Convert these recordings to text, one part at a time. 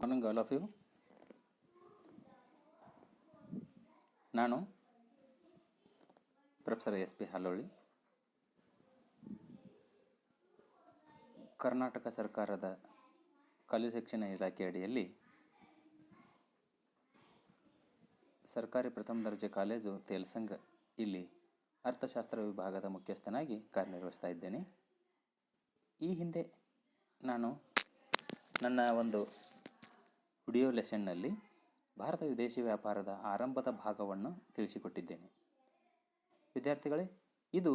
Morning all of you. ನಾನು professor SP Haloli, Karnataka ಸರ್ಕಾರದ college ಶಿಕ್ಷಣ ಇಲಾಖೆ ಅಡಿಯಲ್ಲಿ ಸರ್ಕಾರಿ ಪ್ರಥಮ ದರ್ಜೆ ಕಾಲೇಜು ತೇಲ್ಸಂಗ ಇಲ್ಲಿ ಅರ್ಥಶಾಸ್ತ್ರ ವಿಭಾಗದ ಮುಖ್ಯಸ್ಥನಾಗಿ ಕಾರ್ಯನಿರ್ವಹಿಸ್ತಾ ಇದ್ದೇನೆ. ಈ ಹಿಂದೆ ನಾನು ನನ್ನ ಒಂದು ವಿಡಿಯೋ ಲೆಸನ್ನಲ್ಲಿ ಭಾರತ ವಿದೇಶಿ ವ್ಯಾಪಾರದ ಆರಂಭದ ಭಾಗವನ್ನು ತಿಳಿಸಿಕೊಟ್ಟಿದ್ದೇನೆ. ವಿದ್ಯಾರ್ಥಿಗಳೇ, ಇದು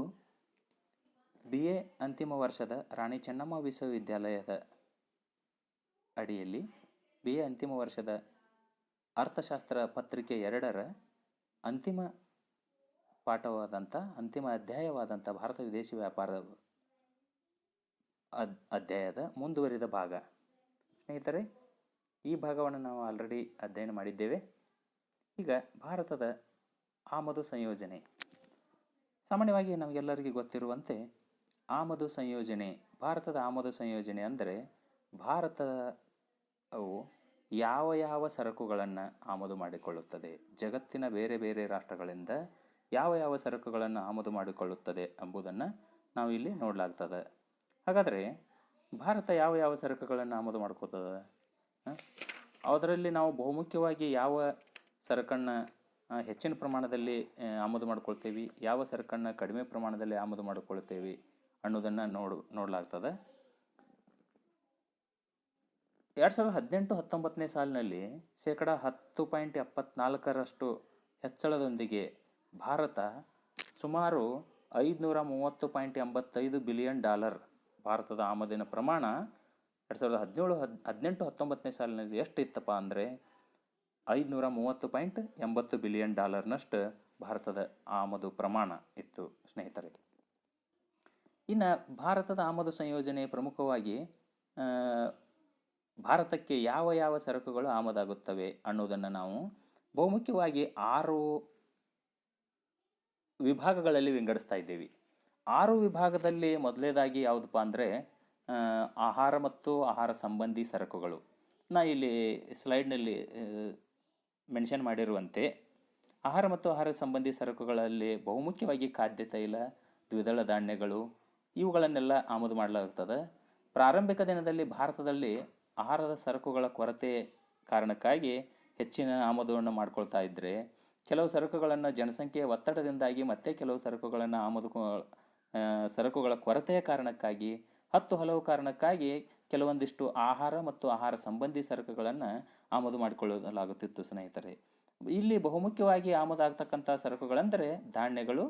BA ಅಂತಿಮ ವರ್ಷದ ರಾಣಿ ಚೆನ್ನಮ್ಮ ವಿಶ್ವವಿದ್ಯಾಲಯದ ಅಡಿಯಲ್ಲಿ BA ಅಂತಿಮ ವರ್ಷದ ಅರ್ಥಶಾಸ್ತ್ರ ಪತ್ರಿಕೆ 2ರ ಅಂತಿಮ ಪಾಠವಾದಂಥ ಅಂತಿಮ ಅಧ್ಯಾಯವಾದಂಥ ಭಾರತ ವಿದೇಶಿ ವ್ಯಾಪಾರ ಅಧ್ಯಾಯದ ಮುಂದುವರಿದ ಭಾಗ. ಸ್ನೇಹಿತರೆ, ಈ ಭಾಗವನ್ನು ನಾವು ಆಲ್ರೆಡಿ ಅಧ್ಯಯನ ಮಾಡಿದ್ದೇವೆ. ಈಗ ಭಾರತದ ಆಮದು ಸಂಯೋಜನೆ. ಸಾಮಾನ್ಯವಾಗಿ ನಮಗೆಲ್ಲರಿಗೂ ಗೊತ್ತಿರುವಂತೆ ಆಮದು ಸಂಯೋಜನೆ, ಭಾರತದ ಆಮದು ಸಂಯೋಜನೆ ಅಂದರೆ ಭಾರತವು ಯಾವ ಯಾವ ಸರಕುಗಳನ್ನು ಆಮದು ಮಾಡಿಕೊಳ್ಳುತ್ತದೆ, ಜಗತ್ತಿನ ಬೇರೆ ಬೇರೆ ರಾಷ್ಟ್ರಗಳಿಂದ ಯಾವ ಯಾವ ಸರಕುಗಳನ್ನು ಆಮದು ಮಾಡಿಕೊಳ್ಳುತ್ತದೆ ಎಂಬುದನ್ನು ನಾವು ಇಲ್ಲಿ ನೋಡಲಾಗ್ತದೆ. ಹಾಗಾದರೆ ಭಾರತ ಯಾವ ಯಾವ ಸರಕುಗಳನ್ನು ಆಮದು ಮಾಡ್ಕೋತದೆ, ಅದರಲ್ಲಿ ನಾವು ಬಹುಮುಖ್ಯವಾಗಿ ಯಾವ ಸರಕನ್ನು ಹೆಚ್ಚಿನ ಪ್ರಮಾಣದಲ್ಲಿ ಆಮದು ಮಾಡ್ಕೊಳ್ತೇವೆ, ಯಾವ ಸರಕನ್ನು ಕಡಿಮೆ ಪ್ರಮಾಣದಲ್ಲಿ ಆಮದು ಮಾಡಿಕೊಳ್ತೇವೆ ಅನ್ನೋದನ್ನು ನೋಡಲಾಗ್ತದೆ. 2018-19 ಸಾಲಿನಲ್ಲಿ 10.74% ಹೆಚ್ಚಳದೊಂದಿಗೆ ಭಾರತ ಸುಮಾರು $530.85 ಬಿಲಿಯನ್ ಭಾರತದ ಆಮದಿನ ಪ್ರಮಾಣ 2018-19 ಸಾಲಿನಲ್ಲಿ ಎಷ್ಟು ಇತ್ತಪ್ಪ ಅಂದರೆ $530.80 ಬಿಲಿಯನ್ ಭಾರತದ ಆಮದು ಪ್ರಮಾಣ ಇತ್ತು ಸ್ನೇಹಿತರೆ. ಇನ್ನು ಭಾರತದ ಆಮದು ಸಂಯೋಜನೆ ಪ್ರಮುಖವಾಗಿ ಭಾರತಕ್ಕೆ ಯಾವ ಯಾವ ಸರಕುಗಳು ಆಮದಾಗುತ್ತವೆ ಅನ್ನೋದನ್ನು ನಾವು ಬಹುಮುಖ್ಯವಾಗಿ 6 ವಿಭಾಗಗಳಲ್ಲಿ ವಿಂಗಡಿಸ್ತಾ ಇದ್ದೀವಿ. 6 ವಿಭಾಗದಲ್ಲಿ ಮೊದಲನೇದಾಗಿ ಯಾವುದಪ್ಪ ಅಂದರೆ ಆಹಾರ ಮತ್ತು ಆಹಾರ ಸಂಬಂಧಿ ಸರಕುಗಳು. ಇಲ್ಲಿ ಸ್ಲೈಡ್ನಲ್ಲಿ ಮೆನ್ಷನ್ ಮಾಡಿರುವಂತೆ ಆಹಾರ ಮತ್ತು ಆಹಾರ ಸಂಬಂಧಿ ಸರಕುಗಳಲ್ಲಿ ಬಹುಮುಖ್ಯವಾಗಿ ಖಾದ್ಯ ತೈಲ, ದ್ವಿದಳ ಧಾನ್ಯಗಳು ಇವುಗಳನ್ನೆಲ್ಲ ಆಮದು ಮಾಡಲಾಗುತ್ತದೆ. ಪ್ರಾರಂಭಿಕ ದಿನದಲ್ಲಿ ಭಾರತದಲ್ಲಿ ಆಹಾರದ ಸರಕುಗಳ ಕೊರತೆ ಕಾರಣಕ್ಕಾಗಿ ಹೆಚ್ಚಿನ ಆಮದುವನ್ನು ಮಾಡ್ಕೊಳ್ತಾ ಇದ್ದರೆ, ಕೆಲವು ಸರಕುಗಳನ್ನು ಜನಸಂಖ್ಯೆಯ ಒತ್ತಡದಿಂದಾಗಿ ಮತ್ತೆ ಕೆಲವು ಸರಕುಗಳನ್ನು ಸರಕುಗಳ ಕೊರತೆಯ ಕಾರಣಕ್ಕಾಗಿ ಹಲವು ಕಾರಣಕ್ಕಾಗಿ ಕೆಲವೊಂದಿಷ್ಟು ಆಹಾರ ಮತ್ತು ಆಹಾರ ಸಂಬಂಧಿ ಸರಕುಗಳನ್ನು ಆಮದು ಮಾಡಿಕೊಳ್ಳಲಾಗುತ್ತಿತ್ತು ಸ್ನೇಹಿತರೆ. ಇಲ್ಲಿ ಬಹುಮುಖ್ಯವಾಗಿ ಆಮದಾಗ್ತಕ್ಕಂಥ ಸರಕುಗಳೆಂದರೆ ಧಾನ್ಯಗಳು,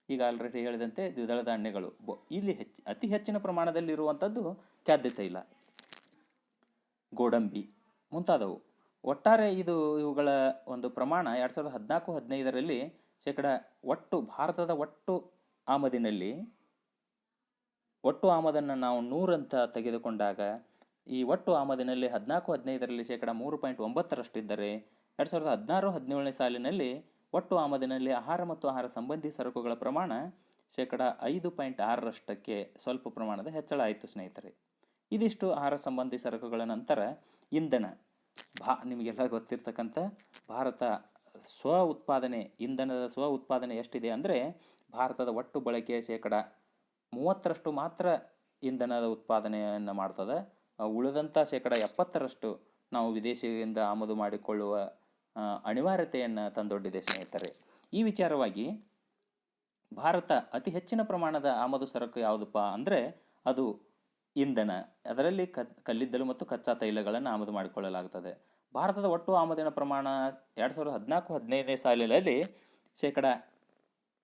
ಈಗ ಆಲ್ರೆಡಿ ಹೇಳಿದಂತೆ ದ್ವಿದಳ ಧಾನ್ಯಗಳು. ಇಲ್ಲಿ ಅತಿ ಹೆಚ್ಚಿನ ಪ್ರಮಾಣದಲ್ಲಿರುವಂಥದ್ದು ಖಾದ್ಯ ತೈಲ, ಗೋಡಂಬಿ ಮುಂತಾದವು. ಒಟ್ಟಾರೆ ಇವುಗಳ ಒಂದು ಪ್ರಮಾಣ 2014-15ರಲ್ಲಿ ಭಾರತದ ಒಟ್ಟು ಆಮದನ್ನು ನಾವು 100 ಅಂತ ತೆಗೆದುಕೊಂಡಾಗ ಈ ಒಟ್ಟು ಆಮದಿನಲ್ಲಿ 14-15ರಲ್ಲಿ 3.9% ಇದ್ದರೆ 2016-17ನೇ ಸಾಲಿನಲ್ಲಿ ಒಟ್ಟು ಆಮದಿನಲ್ಲಿ ಆಹಾರ ಮತ್ತು ಆಹಾರ ಸಂಬಂಧಿ ಸರಕುಗಳ ಪ್ರಮಾಣ 5.6%ಕ್ಕೆ ಸ್ವಲ್ಪ ಪ್ರಮಾಣದ ಹೆಚ್ಚಳ ಆಯಿತು ಸ್ನೇಹಿತರೆ. ಇದಿಷ್ಟು ಆಹಾರ ಸಂಬಂಧಿ ಸರಕುಗಳ ನಂತರ ಇಂಧನ. ನಿಮಗೆಲ್ಲ ಗೊತ್ತಿರ್ತಕ್ಕಂಥ ಭಾರತ ಇಂಧನದ ಸ್ವ ಉತ್ಪಾದನೆ ಎಷ್ಟಿದೆ ಅಂದರೆ ಭಾರತದ ಒಟ್ಟು ಬಳಕೆಯ 30% ಮಾತ್ರ ಇಂಧನದ ಉತ್ಪಾದನೆಯನ್ನು ಮಾಡ್ತದೆ. ಉಳಿದಂಥ 70% ನಾವು ವಿದೇಶಿಯಿಂದ ಆಮದು ಮಾಡಿಕೊಳ್ಳುವ ಅನಿವಾರ್ಯತೆಯನ್ನು ತಂದೊಡ್ಡಿದೆ ಸ್ನೇಹಿತರೆ. ಈ ವಿಚಾರವಾಗಿ ಭಾರತ ಅತಿ ಹೆಚ್ಚಿನ ಪ್ರಮಾಣದ ಆಮದು ಸರಕು ಯಾವುದಪ್ಪ ಅಂದರೆ ಅದು ಇಂಧನ. ಅದರಲ್ಲಿ ಕಲ್ಲಿದ್ದಲು ಮತ್ತು ಕಚ್ಚಾ ತೈಲಗಳನ್ನು ಆಮದು ಮಾಡಿಕೊಳ್ಳಲಾಗುತ್ತದೆ. ಭಾರತದ ಒಟ್ಟು ಆಮದಿನ ಪ್ರಮಾಣ 2014-15ನೇ ಸಾಲಿನಲ್ಲಿ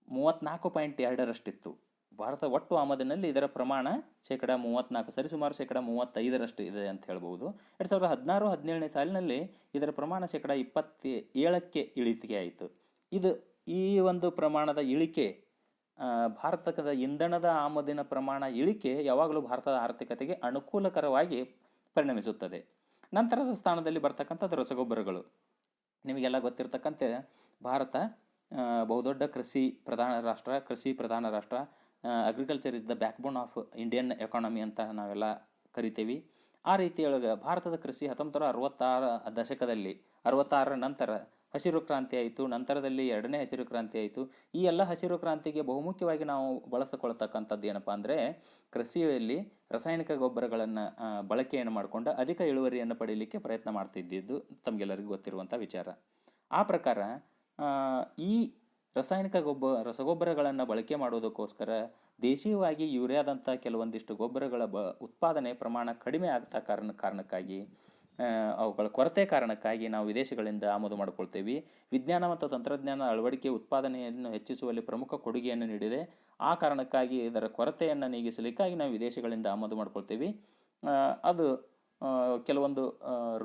34.2% ಭಾರತ ಒಟ್ಟು ಆಮದಿನಲ್ಲಿ ಇದರ ಪ್ರಮಾಣ 34%, ಸರಿಸುಮಾರು 35% ಇದೆ ಅಂತ ಹೇಳ್ಬೋದು. 2016-17ನೇ ಸಾಲಿನಲ್ಲಿ ಇದರ ಪ್ರಮಾಣ 27%ಕ್ಕೆ ಇಳಿಕೆ ಆಯಿತು. ಈ ಒಂದು ಪ್ರಮಾಣದ ಇಳಿಕೆ, ಭಾರತದ ಇಂಧನದ ಆಮದಿನ ಪ್ರಮಾಣ ಇಳಿಕೆ ಯಾವಾಗಲೂ ಭಾರತದ ಆರ್ಥಿಕತೆಗೆ ಅನುಕೂಲಕರವಾಗಿ ಪರಿಣಮಿಸುತ್ತದೆ. ನಂತರದ ಸ್ಥಾನದಲ್ಲಿ ಬರ್ತಕ್ಕಂಥದ್ದು ರಸಗೊಬ್ಬರಗಳು. ನಿಮಗೆಲ್ಲ ಗೊತ್ತಿರ್ತಕ್ಕಂತೆ ಭಾರತ ಬಹುದೊಡ್ಡ ಕೃಷಿ ಪ್ರಧಾನ ರಾಷ್ಟ್ರ. Agriculture is the back bone of Indian economy ಅಂತ ನಾವೆಲ್ಲ ಕರಿತೀವಿ. ಆ ರೀತಿಯೊಳಗೆ ಭಾರತದ ಕೃಷಿ 1966 ದಶಕದಲ್ಲಿ 66ರ ನಂತರ ಹಸಿರು ಕ್ರಾಂತಿ ಆಯಿತು. ನಂತರದಲ್ಲಿ ಎರಡನೇ ಹಸಿರು ಕ್ರಾಂತಿ ಆಯಿತು. ಈ ಎಲ್ಲ ಹಸಿರು ಕ್ರಾಂತಿಗೆ ಬಹುಮುಖ್ಯವಾಗಿ ನಾವು ಬಳಸಿಕೊಳ್ತಕ್ಕಂಥದ್ದು ಏನಪ್ಪ ಅಂದರೆ ಕೃಷಿಯಲ್ಲಿ ರಾಸಾಯನಿಕ ಗೊಬ್ಬರಗಳನ್ನು ಬಳಕೆಯನ್ನು ಮಾಡಿಕೊಂಡು ಅಧಿಕ ಇಳುವರಿಯನ್ನು ಪಡೀಲಿಕ್ಕೆ ಪ್ರಯತ್ನ ಮಾಡ್ತಿದ್ದಿದ್ದು ತಮಗೆಲ್ಲರಿಗೂ ಗೊತ್ತಿರುವಂಥ ವಿಚಾರ. ಆ ಪ್ರಕಾರ ಈ ರಾಸಾಯನಿಕ ರಸಗೊಬ್ಬರಗಳನ್ನು ಬಳಕೆ ಮಾಡೋದಕ್ಕೋಸ್ಕರ ದೇಶೀಯವಾಗಿ ಯೂರಿಯಾದಂಥ ಕೆಲವೊಂದಿಷ್ಟು ಗೊಬ್ಬರಗಳ ಉತ್ಪಾದನೆ ಪ್ರಮಾಣ ಕಡಿಮೆ ಆಗ್ತಾ ಕಾರಣಕ್ಕಾಗಿ ಅವುಗಳ ಕೊರತೆ ಕಾರಣಕ್ಕಾಗಿ ನಾವು ವಿದೇಶಗಳಿಂದ ಆಮದು ಮಾಡ್ಕೊಳ್ತೇವೆ. ವಿಜ್ಞಾನ ಮತ್ತು ತಂತ್ರಜ್ಞಾನ ಅಳವಡಿಕೆ ಉತ್ಪಾದನೆಯನ್ನು ಹೆಚ್ಚಿಸುವಲ್ಲಿ ಪ್ರಮುಖ ಕೊಡುಗೆಯನ್ನು ನೀಡಿದೆ. ಆ ಕಾರಣಕ್ಕಾಗಿ ಇದರ ಕೊರತೆಯನ್ನು ನೀಗಿಸಲಿಕ್ಕಾಗಿ ನಾವು ವಿದೇಶಗಳಿಂದ ಆಮದು ಮಾಡ್ಕೊಳ್ತೇವೆ. ಅದು ಕೆಲವೊಂದು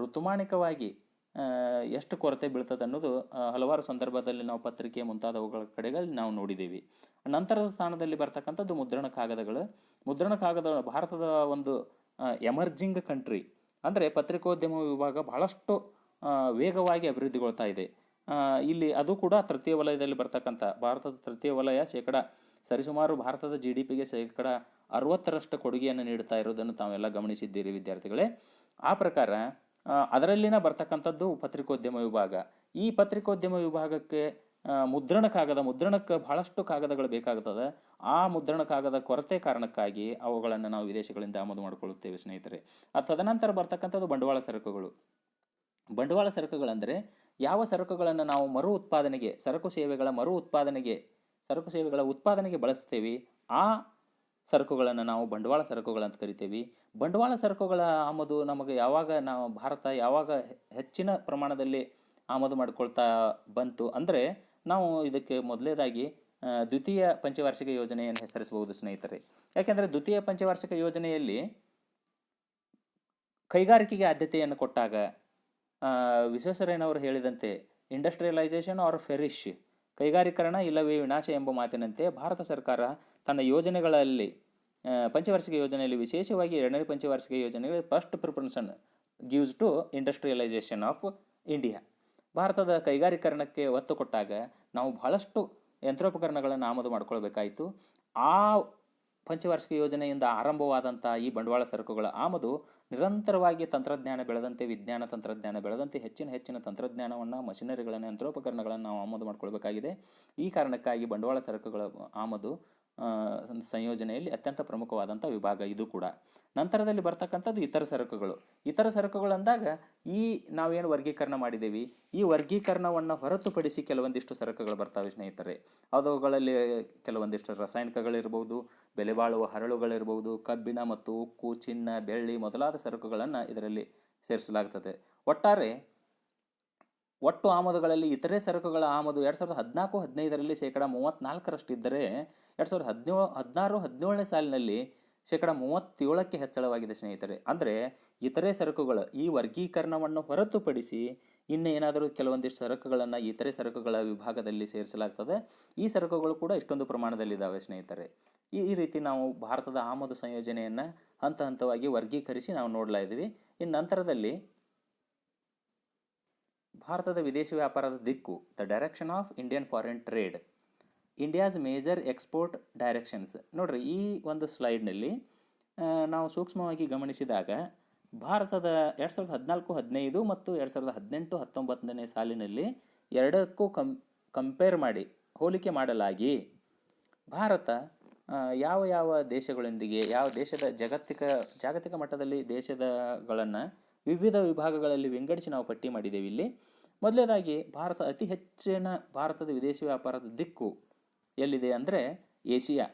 ಋತುಮಾನಿಕವಾಗಿ ಎಷ್ಟು ಕೊರತೆ ಬೀಳ್ತದೆ ಅನ್ನೋದು ಹಲವಾರು ಸಂದರ್ಭದಲ್ಲಿ ನಾವು ಪತ್ರಿಕೆ ಮುಂತಾದವುಗಳ ಕಡೆಗಳಲ್ಲಿ ನಾವು ನೋಡಿದ್ದೀವಿ. ನಂತರದ ಸ್ಥಾನದಲ್ಲಿ ಬರ್ತಕ್ಕಂಥದ್ದು ಮುದ್ರಣ ಕಾಗದಗಳು. ಮುದ್ರಣ ಕಾಗದ ಭಾರತದ ಒಂದು ಎಮರ್ಜಿಂಗ್ ಕಂಟ್ರಿ, ಅಂದರೆ ಪತ್ರಿಕೋದ್ಯಮ ವಿಭಾಗ ಬಹಳಷ್ಟು ವೇಗವಾಗಿ ಅಭಿವೃದ್ಧಿಗೊಳ್ತಾ ಇದೆ. ಇಲ್ಲಿ ಅದು ಕೂಡ ತೃತೀಯ ವಲಯದಲ್ಲಿ ಬರ್ತಕ್ಕಂಥ ಭಾರತದ ತೃತೀಯ ವಲಯ ಸರಿಸುಮಾರು ಭಾರತದ GDPಗೆ 60% ಕೊಡುಗೆಯನ್ನು ನೀಡುತ್ತಾ ಇರೋದನ್ನು ತಾವೆಲ್ಲ ಗಮನಿಸಿದ್ದೀರಿ ವಿದ್ಯಾರ್ಥಿಗಳೇ. ಆ ಪ್ರಕಾರ ಅದರಲ್ಲಿನ ಬರ್ತಕ್ಕಂಥದ್ದು ಪತ್ರಿಕೋದ್ಯಮ ವಿಭಾಗ. ಈ ಪತ್ರಿಕೋದ್ಯಮ ವಿಭಾಗಕ್ಕೆ ಮುದ್ರಣಕ್ಕೆ ಬಹಳಷ್ಟು ಕಾಗದಗಳು ಬೇಕಾಗುತ್ತದೆ. ಆ ಮುದ್ರಣ ಕಾಗದ ಕೊರತೆ ಕಾರಣಕ್ಕಾಗಿ ಅವುಗಳನ್ನು ನಾವು ವಿದೇಶಗಳಿಂದ ಆಮದು ಮಾಡಿಕೊಳ್ಳುತ್ತೇವೆ ಸ್ನೇಹಿತರೆ. ತದನಂತರ ಬರ್ತಕ್ಕಂಥದ್ದು ಬಂಡವಾಳ ಸರಕುಗಳು. ಬಂಡವಾಳ ಸರಕುಗಳಂದರೆ ಯಾವ ಸರಕುಗಳನ್ನು ನಾವು ಸರಕು ಸೇವೆಗಳ ಉತ್ಪಾದನೆಗೆ ಬಳಸ್ತೇವೆ, ಆ ಸರಕುಗಳನ್ನು ನಾವು ಬಂಡವಾಳ ಸರಕುಗಳಂತ ಕರಿತೇವೆ. ಬಂಡವಾಳ ಸರಕುಗಳ ಆಮದು ನಮಗೆ ಭಾರತ ಯಾವಾಗ ಹೆಚ್ಚಿನ ಪ್ರಮಾಣದಲ್ಲಿ ಆಮದು ಮಾಡಿಕೊಳ್ತಾ ಬಂತು ಅಂದರೆ ನಾವು ಇದಕ್ಕೆ ಮೊದಲೇದಾಗಿ ದ್ವಿತೀಯ ಪಂಚವಾರ್ಷಿಕ ಯೋಜನೆಯನ್ನು ಹೆಸರಿಸಬಹುದು ಸ್ನೇಹಿತರೆ. ಯಾಕೆಂದರೆ ದ್ವಿತೀಯ ಪಂಚವಾರ್ಷಿಕ ಯೋಜನೆಯಲ್ಲಿ ಕೈಗಾರಿಕೆಗೆ ಆದ್ಯತೆಯನ್ನು ಕೊಟ್ಟಾಗ ವಿಶ್ವೇಶ್ವರಯ್ಯನವರು ಹೇಳಿದಂತೆ ಇಂಡಸ್ಟ್ರಿಯಲೈಸೇಷನ್ ಆರ್ ಫೆರಿಶ್, ಕೈಗಾರೀಕರಣ ಇಲ್ಲವೇ ವಿನಾಶ ಎಂಬ ಮಾತಿನಂತೆ ಭಾರತ ಸರ್ಕಾರ ತನ್ನ ಯೋಜನೆಗಳಲ್ಲಿ ಪಂಚವಾರ್ಷಿಕ ಯೋಜನೆಯಲ್ಲಿ ವಿಶೇಷವಾಗಿ ಎರಡನೇ ಪಂಚವಾರ್ಷಿಕ ಯೋಜನೆಗೆ ಫಸ್ಟ್ ಪ್ರಿಫರೆನ್ಸನ್ನು gives to industrialisation of India. ಭಾರತದ ಕೈಗಾರೀಕರಣಕ್ಕೆ ಒತ್ತು ಕೊಟ್ಟಾಗ ನಾವು ಬಹಳಷ್ಟು ಯಂತ್ರೋಪಕರಣಗಳನ್ನು ಆಮದು ಮಾಡಿಕೊಳ್ಬೇಕಾಯಿತು. ಆ ಪಂಚವಾರ್ಷಿಕ ಯೋಜನೆಯಿಂದ ಆರಂಭವಾದಂಥ ಈ ಬಂಡವಾಳ ಸರಕುಗಳ ಆಮದು ನಿರಂತರವಾಗಿ ತಂತ್ರಜ್ಞಾನ ಬೆಳೆದಂತೆ, ವಿಜ್ಞಾನ ತಂತ್ರಜ್ಞಾನ ಬೆಳೆದಂತೆ ಹೆಚ್ಚಿನ ತಂತ್ರಜ್ಞಾನವನ್ನು, ಮಷಿನರಿಗಳನ್ನು, ಯಂತ್ರೋಪಕರಣಗಳನ್ನು ನಾವು ಆಮದು ಮಾಡಿಕೊಳ್ಬೇಕಾಗಿದೆ. ಈ ಕಾರಣಕ್ಕಾಗಿ ಬಂಡವಾಳ ಸರಕುಗಳ ಆಮದು ಸಂಯೋಜನೆಯಲ್ಲಿ ಅತ್ಯಂತ ಪ್ರಮುಖವಾದಂಥ ವಿಭಾಗ ಇದು ಕೂಡ. ನಂತರದಲ್ಲಿ ಬರ್ತಕ್ಕಂಥದ್ದು ಇತರ ಸರಕುಗಳು ಅಂದಾಗ ನಾವೇನು ವರ್ಗೀಕರಣ ಮಾಡಿದ್ದೀವಿ, ಈ ವರ್ಗೀಕರಣವನ್ನು ಹೊರತುಪಡಿಸಿ ಕೆಲವೊಂದಿಷ್ಟು ಸರಕುಗಳು ಬರ್ತವೆ ಸ್ನೇಹಿತರೆ. ಅವುಗಳಲ್ಲಿ ಕೆಲವೊಂದಿಷ್ಟು ರಾಸಾಯನಿಕಗಳಿರ್ಬೋದು, ಬೆಲೆ ಬಾಳುವ ಹರಳುಗಳಿರ್ಬೋದು, ಕಬ್ಬಿಣ ಮತ್ತು ಉಕ್ಕು, ಚಿನ್ನ, ಬೆಳ್ಳಿ ಮೊದಲಾದ ಸರಕುಗಳನ್ನು ಇದರಲ್ಲಿ ಸೇರಿಸಲಾಗ್ತದೆ. ಒಟ್ಟು ಆಮದುಗಳಲ್ಲಿ ಇತರೆ ಸರಕುಗಳ ಆಮದು 2014-15ರಲ್ಲಿ 34% ಇದ್ದರೆ 2016-17ನೇ ಸಾಲಿನಲ್ಲಿ 37% ಹೆಚ್ಚಳವಾಗಿದೆ ಸ್ನೇಹಿತರೆ. ಅಂದರೆ ಇತರೆ ಸರಕುಗಳ ಈ ವರ್ಗೀಕರಣವನ್ನು ಹೊರತುಪಡಿಸಿ ಇನ್ನೇನಾದರೂ ಕೆಲವೊಂದಿಷ್ಟು ಸರಕುಗಳನ್ನು ಇತರೆ ಸರಕುಗಳ ವಿಭಾಗದಲ್ಲಿ ಸೇರಿಸಲಾಗ್ತದೆ. ಈ ಸರಕುಗಳು ಕೂಡ ಇಷ್ಟೊಂದು ಪ್ರಮಾಣದಲ್ಲಿದ್ದಾವೆ ಸ್ನೇಹಿತರೆ. ಈ ರೀತಿ ನಾವು ಭಾರತದ ಆಮದು ಸಂಯೋಜನೆಯನ್ನು ಹಂತ ಹಂತವಾಗಿ ವರ್ಗೀಕರಿಸಿ ನಾವು ನೋಡ್ಲಾ ಇದ್ದೀವಿ. ಇನ್ನು ನಂತರದಲ್ಲಿ ಭಾರತದ ವಿದೇಶಿ ವ್ಯಾಪಾರದ ದಿಕ್ಕು, the direction of Indian foreign trade, India's major export directions. ನೋಡ್ರಿ, ಈ ಒಂದು ಸ್ಲೈಡ್ನಲ್ಲಿ ನಾವು ಸೂಕ್ಷ್ಮವಾಗಿ ಗಮನಿಸಿದಾಗ ಭಾರತದ 2014-15 ಮತ್ತು 2018-19ನೇ ಸಾಲಿನಲ್ಲಿ ಎರಡಕ್ಕೂ ಕಂಪೇರ್ ಮಾಡಿ ಹೋಲಿಕೆ ಮಾಡಲಾಗಿ ಭಾರತ ಯಾವ ದೇಶಗಳೊಂದಿಗೆ ಜಾಗತಿಕ ಮಟ್ಟದಲ್ಲಿ ದೇಶಗಳನ್ನು ವಿವಿಧ ವಿಭಾಗಗಳಲ್ಲಿ ವಿಂಗಡಿಸಿ ನಾವು ಪಟ್ಟಿ ಮಾಡಿದ್ದೇವೆ. ಇಲ್ಲಿ ಮೊದಲನೇದಾಗಿ ಅತಿ ಹೆಚ್ಚಿನ ಭಾರತದ ವಿದೇಶಿ ವ್ಯಾಪಾರದ ದಿಕ್ಕು ಎಲ್ಲಿದೆ ಅಂದರೆ ಏಷ್ಯಾ.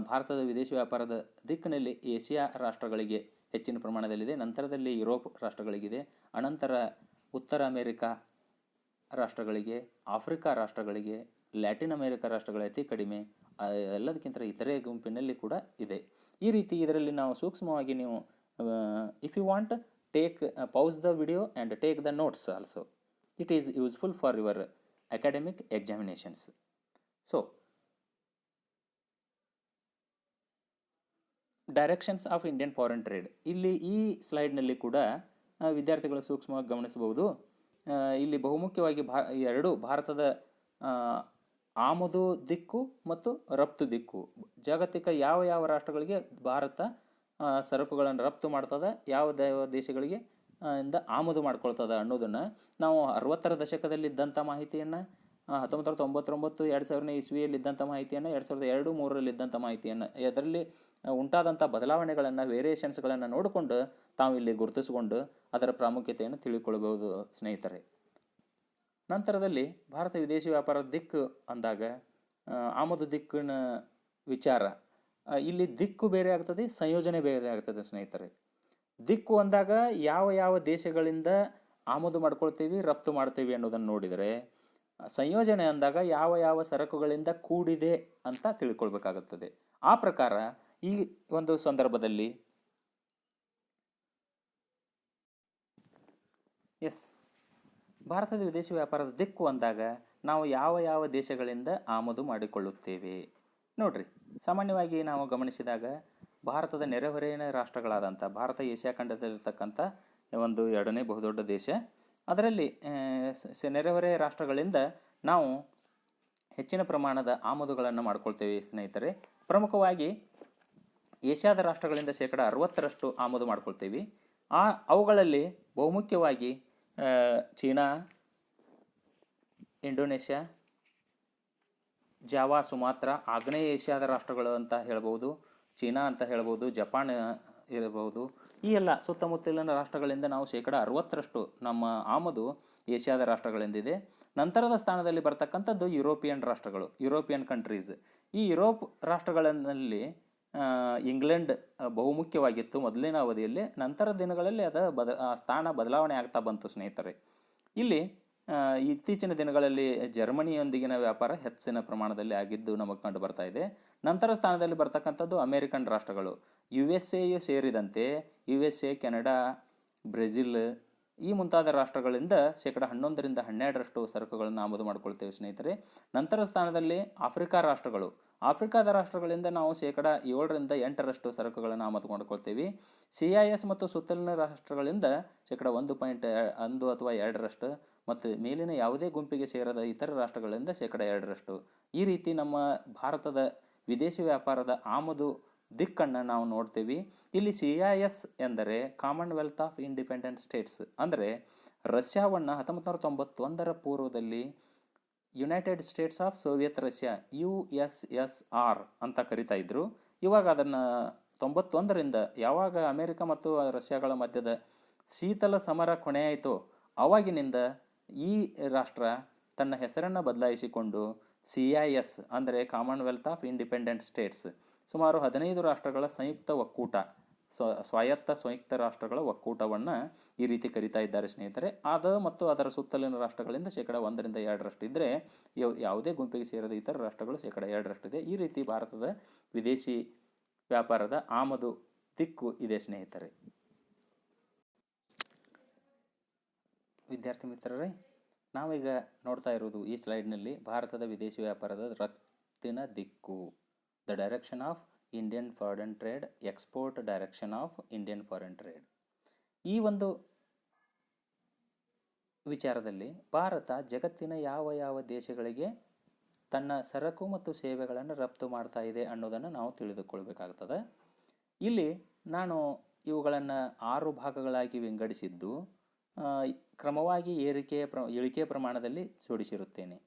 ಭಾರತದ ವಿದೇಶಿ ವ್ಯಾಪಾರದ ದಿಕ್ಕಿನಲ್ಲಿ ಏಷ್ಯಾ ರಾಷ್ಟ್ರಗಳಿಗೆ ಹೆಚ್ಚಿನ ಪ್ರಮಾಣದಲ್ಲಿದೆ. ನಂತರದಲ್ಲಿ ಯುರೋಪ್ ರಾಷ್ಟ್ರಗಳಿಗಿದೆ. ಅನಂತರ ಉತ್ತರ ಅಮೇರಿಕಾ ರಾಷ್ಟ್ರಗಳಿಗೆ, ಆಫ್ರಿಕಾ ರಾಷ್ಟ್ರಗಳಿಗೆ, ಲ್ಯಾಟಿನ್ ಅಮೇರಿಕಾ ರಾಷ್ಟ್ರಗಳು ಅತಿ ಕಡಿಮೆ. ಎಲ್ಲದಕ್ಕಿಂತ ಇತರೆ ಗುಂಪಿನಲ್ಲಿ ಕೂಡ ಇದೆ. ಈ ರೀತಿ ಇದರಲ್ಲಿ ನಾವು ಸೂಕ್ಷ್ಮವಾಗಿ ನೀವು if you want, pause the video and take the notes also. It is useful for your academic examinations. So, directions of Indian foreign trade. ಇಲ್ಲಿ ಈ ಸ್ಲೈಡ್ನಲ್ಲಿ ಕೂಡ ವಿದ್ಯಾರ್ಥಿಗಳು ಸೂಕ್ಷ್ಮವಾಗಿ ಗಮನಿಸಬಹುದು. ಇಲ್ಲಿ ಬಹುಮುಖ್ಯವಾಗಿ ಭಾರತದ ಆಮದು ದಿಕ್ಕು ಮತ್ತು ರಫ್ತು ದಿಕ್ಕು, ಜಾಗತಿಕ ಯಾವ ರಾಷ್ಟ್ರಗಳಿಗೆ ಭಾರತ ಸರಕುಗಳನ್ನು ರಫ್ತು ಮಾಡ್ತದೆ, ಯಾವ ದೇಶಗಳಿಗೆ ಇಂದ ಆಮದು ಮಾಡ್ಕೊಳ್ತದೆ ಅನ್ನೋದನ್ನು ನಾವು 60ರ ದಶಕದಲ್ಲಿ ಇದ್ದಂಥ ಮಾಹಿತಿಯನ್ನು, 1999 2000ನೇ ಇಸ್ವಿಯಲ್ಲಿ ಇದ್ದಂಥ ಮಾಹಿತಿಯನ್ನು, 2002 3ರಲ್ಲಿ ಇದ್ದಂಥ ಮಾಹಿತಿಯನ್ನು, ಅದರಲ್ಲಿ ಉಂಟಾದಂಥ ಬದಲಾವಣೆಗಳನ್ನು, ವೇರಿಯೇಷನ್ಸ್ಗಳನ್ನು ನೋಡಿಕೊಂಡು ತಾವು ಇಲ್ಲಿ ಗುರುತಿಸಿಕೊಂಡು ಅದರ ಪ್ರಾಮುಖ್ಯತೆಯನ್ನು ತಿಳಿದುಕೊಳ್ಬೋದು ಸ್ನೇಹಿತರೆ. ನಂತರದಲ್ಲಿ ಭಾರತ ವಿದೇಶಿ ವ್ಯಾಪಾರದ ದಿಕ್ಕು ಅಂದಾಗ ಆಮದು ದಿಕ್ಕಿನ ವಿಚಾರ, ಇಲ್ಲಿ ದಿಕ್ಕು ಬೇರೆ ಆಗ್ತದೆ, ಸಂಯೋಜನೆ ಬೇರೆ ಆಗ್ತದೆ ಸ್ನೇಹಿತರೆ. ದಿಕ್ಕು ಅಂದಾಗ ಯಾವ ಯಾವ ದೇಶಗಳಿಂದ ಆಮದು ಮಾಡ್ಕೊಳ್ತೀವಿ, ರಫ್ತು ಮಾಡ್ತೀವಿ ಅನ್ನೋದನ್ನು ನೋಡಿದರೆ, ಸಂಯೋಜನೆ ಅಂದಾಗ ಯಾವ ಯಾವ ಸರಕುಗಳಿಂದ ಕೂಡಿದೆ ಅಂತ ತಿಳ್ಕೊಳ್ಬೇಕಾಗುತ್ತದೆ. ಆ ಪ್ರಕಾರ ಈ ಒಂದು ಸಂದರ್ಭದಲ್ಲಿ ಭಾರತದ ವಿದೇಶಿ ವ್ಯಾಪಾರದ ದಿಕ್ಕು ಅಂದಾಗ ನಾವು ಯಾವ ಯಾವ ದೇಶಗಳಿಂದ ಆಮದು ಮಾಡಿಕೊಳ್ಳುತ್ತೇವೆ ನೋಡ್ರಿ. ಸಾಮಾನ್ಯವಾಗಿ ನಾವು ಗಮನಿಸಿದಾಗ ಭಾರತದ ನೆರೆಹೊರೆಯ ರಾಷ್ಟ್ರಗಳಾದಂಥ ಭಾರತ ಏಷ್ಯಾ ಖಂಡದಲ್ಲಿರ್ತಕ್ಕಂಥ ಒಂದು 2ನೇ ಬಹುದೊಡ್ಡ ದೇಶ. ಅದರಲ್ಲಿ ನೆರೆಹೊರೆಯ ರಾಷ್ಟ್ರಗಳಿಂದ ನಾವು ಹೆಚ್ಚಿನ ಪ್ರಮಾಣದ ಆಮದುಗಳನ್ನು ಮಾಡ್ಕೊಳ್ತೇವೆ ಸ್ನೇಹಿತರೆ. ಪ್ರಮುಖವಾಗಿ ಏಷ್ಯಾದ ರಾಷ್ಟ್ರಗಳಿಂದ 60% ಆಮದು ಮಾಡ್ಕೊಳ್ತೀವಿ. ಅವುಗಳಲ್ಲಿ ಬಹುಮುಖ್ಯವಾಗಿ ಚೀನಾ, ಇಂಡೋನೇಷ್ಯಾ, ಜಾವಾ, ಸುಮಾತ್ರ, ಆಗ್ನೇಯ ಏಷ್ಯಾದ ರಾಷ್ಟ್ರಗಳು ಅಂತ ಹೇಳ್ಬೋದು, ಚೀನಾ ಅಂತ ಹೇಳ್ಬೋದು, ಜಪಾನ್ ಇರಬಹುದು. ಈ ಎಲ್ಲ ಸುತ್ತಮುತ್ತಲಿನ ರಾಷ್ಟ್ರಗಳಿಂದ ನಾವು 60% ನಮ್ಮ ಆಮದು ಏಷ್ಯಾದ ರಾಷ್ಟ್ರಗಳಿಂದಿದೆ. ನಂತರದ ಸ್ಥಾನದಲ್ಲಿ ಬರ್ತಕ್ಕಂಥದ್ದು ಯುರೋಪಿಯನ್ ರಾಷ್ಟ್ರಗಳು, ಯುರೋಪಿಯನ್ ಕಂಟ್ರೀಸ್. ಈ ಯುರೋಪ್ ರಾಷ್ಟ್ರಗಳಲ್ಲಿ ಇಂಗ್ಲೆಂಡ್ ಬಹುಮುಖ್ಯವಾಗಿತ್ತು ಮೊದಲಿನ ಅವಧಿಯಲ್ಲಿ. ನಂತರ ದಿನಗಳಲ್ಲಿ ಸ್ಥಾನ ಬದಲಾವಣೆ ಆಗ್ತಾ ಬಂತು ಸ್ನೇಹಿತರೆ. ಇಲ್ಲಿ ಇತ್ತೀಚಿನ ದಿನಗಳಲ್ಲಿ ಜರ್ಮನಿಯೊಂದಿಗಿನ ವ್ಯಾಪಾರ ಹೆಚ್ಚಿನ ಪ್ರಮಾಣದಲ್ಲಿ ಆಗಿದ್ದು ನಮಗೆ ಕಂಡು ಬರ್ತಾ ಇದೆ. ನಂತರ ಸ್ಥಾನದಲ್ಲಿ ಬರ್ತಕ್ಕಂಥದ್ದು ಅಮೇರಿಕನ್ ರಾಷ್ಟ್ರಗಳು, USA ಸೇರಿದಂತೆ USA, ಕೆನಡಾ, ಬ್ರೆಜಿಲ್ ಈ ಮುಂತಾದ ರಾಷ್ಟ್ರಗಳಿಂದ 11ರಿಂದ 12% ಸರಕುಗಳನ್ನು ಆಮದು ಮಾಡ್ಕೊಳ್ತೇವೆ ಸ್ನೇಹಿತರೆ. ನಂತರ ಸ್ಥಾನದಲ್ಲಿ ಆಫ್ರಿಕಾ ರಾಷ್ಟ್ರಗಳು, ಆಫ್ರಿಕಾದ ರಾಷ್ಟ್ರಗಳಿಂದ ನಾವು 7ರಿಂದ 8% ಸರಕುಗಳನ್ನು ಆಮದು ಮಾಡ್ಕೊಳ್ತೇವೆ. CIS ಮತ್ತು ಸುತ್ತಲಿನ ರಾಷ್ಟ್ರಗಳಿಂದ 1.1 ಅಥವಾ 2% ಮತ್ತು ಮೇಲಿನ ಯಾವುದೇ ಗುಂಪಿಗೆ ಸೇರದ ಇತರ ರಾಷ್ಟ್ರಗಳಿಂದ 2%. ಈ ರೀತಿ ನಮ್ಮ ಭಾರತದ ವಿದೇಶಿ ವ್ಯಾಪಾರದ ಆಮದು ದಿಕ್ಕನ್ನು ನಾವು ನೋಡ್ತೀವಿ. ಇಲ್ಲಿ CIS ಎಂದರೆ ಕಾಮನ್ವೆಲ್ತ್ ಆಫ್ ಇಂಡಿಪೆಂಡೆಂಟ್ ಸ್ಟೇಟ್ಸ್, ಅಂದರೆ ರಷ್ಯಾವನ್ನು 1991ರ ಪೂರ್ವದಲ್ಲಿ United States of Soviet Russia USSR ಅಂತ ಕರಿತಾ ಇದ್ರು. ಇವಾಗ ಅದನ್ನು 91ರಿಂದ ಯಾವಾಗ ಅಮೇರಿಕ ಮತ್ತು ರಷ್ಯಾಗಳ ಮಧ್ಯದ ಶೀತಲ ಸಮರ ಕೊನೆಯಾಯಿತೋ ಆವಾಗಿನಿಂದ ಈ ರಾಷ್ಟ್ರ ತನ್ನ ಹೆಸರನ್ನು ಬದಲಾಯಿಸಿಕೊಂಡು CIS ಅಂದರೆ ಕಾಮನ್ವೆಲ್ತ್ ಆಫ್ ಇಂಡಿಪೆಂಡೆಂಟ್ ಸ್ಟೇಟ್ಸ್, ಸುಮಾರು 15 ರಾಷ್ಟ್ರಗಳ ಸಂಯುಕ್ತ ಒಕ್ಕೂಟ, ಸ್ವಾಯತ್ತ ಸಂಯುಕ್ತ ರಾಷ್ಟ್ರಗಳ ಒಕ್ಕೂಟವನ್ನು ಈ ರೀತಿ ಕರಿತಾ ಇದ್ದಾರೆ ಸ್ನೇಹಿತರೆ. ಮತ್ತು ಅದರ ಸುತ್ತಲಿನ ರಾಷ್ಟ್ರಗಳಿಂದ 1ರಿಂದ 2% ಇದ್ದರೆ, ಯಾವುದೇ ಗುಂಪಿಗೆ ಸೇರದ ಇತರ ರಾಷ್ಟ್ರಗಳು 2% ಇದೆ. ಈ ರೀತಿ ಭಾರತದ ವಿದೇಶಿ ವ್ಯಾಪಾರದ ಆಮದು ದಿಕ್ಕು ಇದೆ ಸ್ನೇಹಿತರೆ. ವಿದ್ಯಾರ್ಥಿ ಮಿತ್ರರೇ, ನಾವೀಗ ನೋಡ್ತಾ ಇರೋದು ಈ ಸ್ಲೈಡ್ನಲ್ಲಿ ಭಾರತದ ವಿದೇಶಿ ವ್ಯಾಪಾರದ ರಫ್ತಿನ ದಿಕ್ಕು, the direction of Indian foreign trade, export direction of Indian foreign trade. ಈ ಒಂದು ವಿಚಾರದಲ್ಲಿ ಭಾರತ ಜಗತ್ತಿನ ಯಾವ ಯಾವ ದೇಶಗಳಿಗೆ ತನ್ನ ಸರಕು ಮತ್ತು ಸೇವೆಗಳನ್ನು ರಫ್ತು ಮಾಡ್ತಾ ಇದೆ ಅನ್ನೋದನ್ನು ನಾವು ತಿಳಿದುಕೊಳ್ಬೇಕಾಗ್ತದೆ. ಇಲ್ಲಿ ನಾನು ಇವುಗಳನ್ನು 6 ಭಾಗಗಳಾಗಿ ವಿಂಗಡಿಸಿದ್ದು ಕ್ರಮವಾಗಿ ಇಳಿಕೆ ಪ್ರಮಾಣದಲ್ಲಿ ಜೋಡಿಸಿರುತ್ತೇನೆ.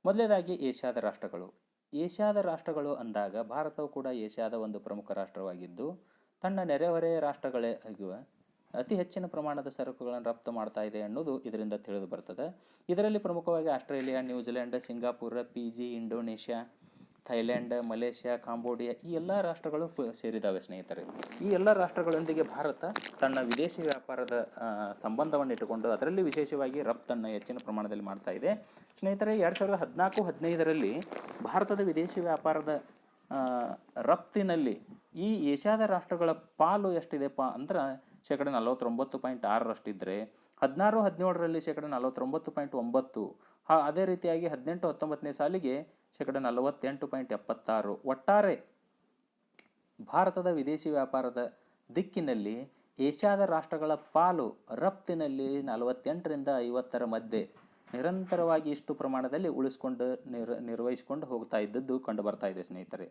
ಮೊದಲನೇದಾಗಿ ಏಷ್ಯಾದ ರಾಷ್ಟ್ರಗಳು. ಏಷ್ಯಾದ ರಾಷ್ಟ್ರಗಳು ಅಂದಾಗ ಭಾರತವು ಕೂಡ ಏಷ್ಯಾದ ಒಂದು ಪ್ರಮುಖ ರಾಷ್ಟ್ರವಾಗಿದ್ದು ತನ್ನ ನೆರೆಹೊರೆಯ ರಾಷ್ಟ್ರಗಳಿಗೂ ಅತಿ ಹೆಚ್ಚಿನ ಪ್ರಮಾಣದ ಸರಕುಗಳನ್ನು ರಫ್ತು ಮಾಡ್ತಾ ಇದೆ ಅನ್ನೋದು ಇದರಿಂದ ತಿಳಿದು ಬರ್ತದೆ. ಇದರಲ್ಲಿ ಪ್ರಮುಖವಾಗಿ Australia, New Zealand, Singapore, Fiji, Indonesia, Thailand, Malaysia, Cambodia ಈ ಎಲ್ಲ ರಾಷ್ಟ್ರಗಳು ಸೇರಿದ್ದಾವೆ ಸ್ನೇಹಿತರೆ. ಈ ಎಲ್ಲ ರಾಷ್ಟ್ರಗಳೊಂದಿಗೆ ಭಾರತ ತನ್ನ ವಿದೇಶಿ ವ್ಯಾಪಾರದ ಸಂಬಂಧವನ್ನು ಇಟ್ಟುಕೊಂಡು ಅದರಲ್ಲಿ ವಿಶೇಷವಾಗಿ ರಫ್ತನ್ನು ಹೆಚ್ಚಿನ ಪ್ರಮಾಣದಲ್ಲಿ ಮಾಡ್ತಾ ಇದೆ ಸ್ನೇಹಿತರೆ. 2014-15ರಲ್ಲಿ ಭಾರತದ ವಿದೇಶಿ ವ್ಯಾಪಾರದ ರಫ್ತಿನಲ್ಲಿ ಈ ಏಷ್ಯಾದ ರಾಷ್ಟ್ರಗಳ ಪಾಲು ಎಷ್ಟಿದೆಪ್ಪ ಅಂದ್ರೆ 49.6% ಇದ್ದರೆ, 16-17ರಲ್ಲಿ 49.9%, ಅದೇ ರೀತಿಯಾಗಿ 18-19ನೇ ಸಾಲಿಗೆ 48.76%. ಒಟ್ಟಾರೆ ಭಾರತದ ವಿದೇಶಿ ವ್ಯಾಪಾರದ ದಿಕ್ಕಿನಲ್ಲಿ ಏಷ್ಯಾದ ರಾಷ್ಟ್ರಗಳ ಪಾಲು ರಫ್ತಿನಲ್ಲಿ 48ರಿಂದ 50ರ ಮಧ್ಯೆ ನಿರಂತರವಾಗಿ ಇಷ್ಟು ಪ್ರಮಾಣದಲ್ಲಿ ಉಳಿಸ್ಕೊಂಡು ನಿರ್ವಹಿಸಿಕೊಂಡು ಹೋಗ್ತಾ ಇದ್ದದ್ದು ಕಂಡು ಬರ್ತಾ ಇದೆ ಸ್ನೇಹಿತರೆ.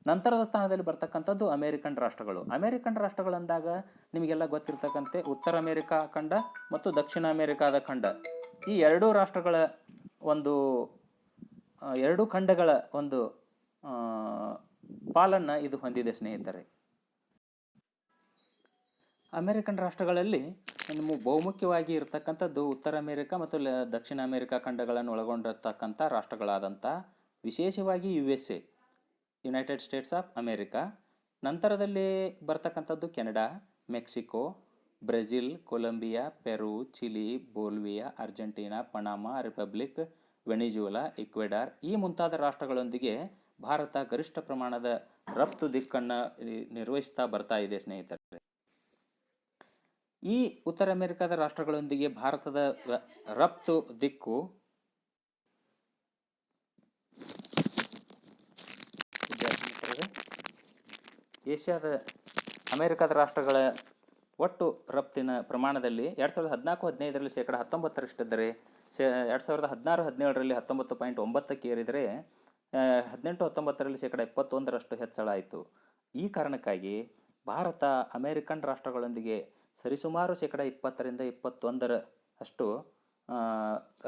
ನಂತರದ ಸ್ಥಾನದಲ್ಲಿ ಬರ್ತಕ್ಕಂಥದ್ದು ಅಮೇರಿಕನ್ ರಾಷ್ಟ್ರಗಳು. ಅಮೇರಿಕನ್ ರಾಷ್ಟ್ರಗಳಂದಾಗ ನಿಮಗೆಲ್ಲ ಗೊತ್ತಿರ್ತಕ್ಕಂತೆ ಉತ್ತರ ಅಮೇರಿಕಾ ಖಂಡ ಮತ್ತು ದಕ್ಷಿಣ ಅಮೇರಿಕಾದ ಖಂಡ, ಈ ಎರಡೂ ರಾಷ್ಟ್ರಗಳ ಒಂದು ಎರಡೂ ಖಂಡಗಳ ಒಂದು ಪಾಲನ್ನು ಇದು ಹೊಂದಿದೆ ಸ್ನೇಹಿತರೆ. ಅಮೇರಿಕನ್ ರಾಷ್ಟ್ರಗಳಲ್ಲಿ ಬಹುಮುಖ್ಯವಾಗಿ ಇರತಕ್ಕಂಥದ್ದು ಉತ್ತರ ಅಮೇರಿಕಾ ಮತ್ತು ದಕ್ಷಿಣ ಅಮೇರಿಕಾ ಖಂಡಗಳನ್ನು ಒಳಗೊಂಡಿರ್ತಕ್ಕಂಥ ರಾಷ್ಟ್ರಗಳಾದಂಥ ವಿಶೇಷವಾಗಿ USA, United States of America. ನಂತರದಲ್ಲಿ ಬರ್ತಕ್ಕಂಥದ್ದು Canada, Mexico, Brazil, Colombia, Peru, Chile, Bolivia, Argentina, Panama, republic, Venezuela, Ecuador ಈ ಮುಂತಾದ ರಾಷ್ಟ್ರಗಳೊಂದಿಗೆ ಭಾರತ ಗರಿಷ್ಠ ಪ್ರಮಾಣದ ರಫ್ತು ದಿಕ್ಕನ್ನು ನಿರ್ವಹಿಸ್ತಾ ಬರ್ತಾ ಇದೆ ಸ್ನೇಹಿತರೆ. ಈ ಉತ್ತರ ಅಮೆರಿಕದ ರಾಷ್ಟ್ರಗಳೊಂದಿಗೆ ಭಾರತದ ರಫ್ತು ದಿಕ್ಕು ಏಷ್ಯಾದ ಅಮೆರಿಕದ ರಾಷ್ಟ್ರಗಳ ಒಟ್ಟು ರಫ್ತಿನ ಪ್ರಮಾಣದಲ್ಲಿ 2014-15ರಲ್ಲಿ 19%ರಷ್ಟಿದ್ದರೆ 2016-17ರಲ್ಲಿ 19.9ಕ್ಕೆ ಏರಿದರೆ 18-19ರಲ್ಲಿ 21%ರಷ್ಟು ಹೆಚ್ಚಳ ಆಯಿತು. ಈ ಕಾರಣಕ್ಕಾಗಿ ಭಾರತ ಅಮೇರಿಕನ್ ರಾಷ್ಟ್ರಗಳೊಂದಿಗೆ ಸರಿಸುಮಾರು 20-21%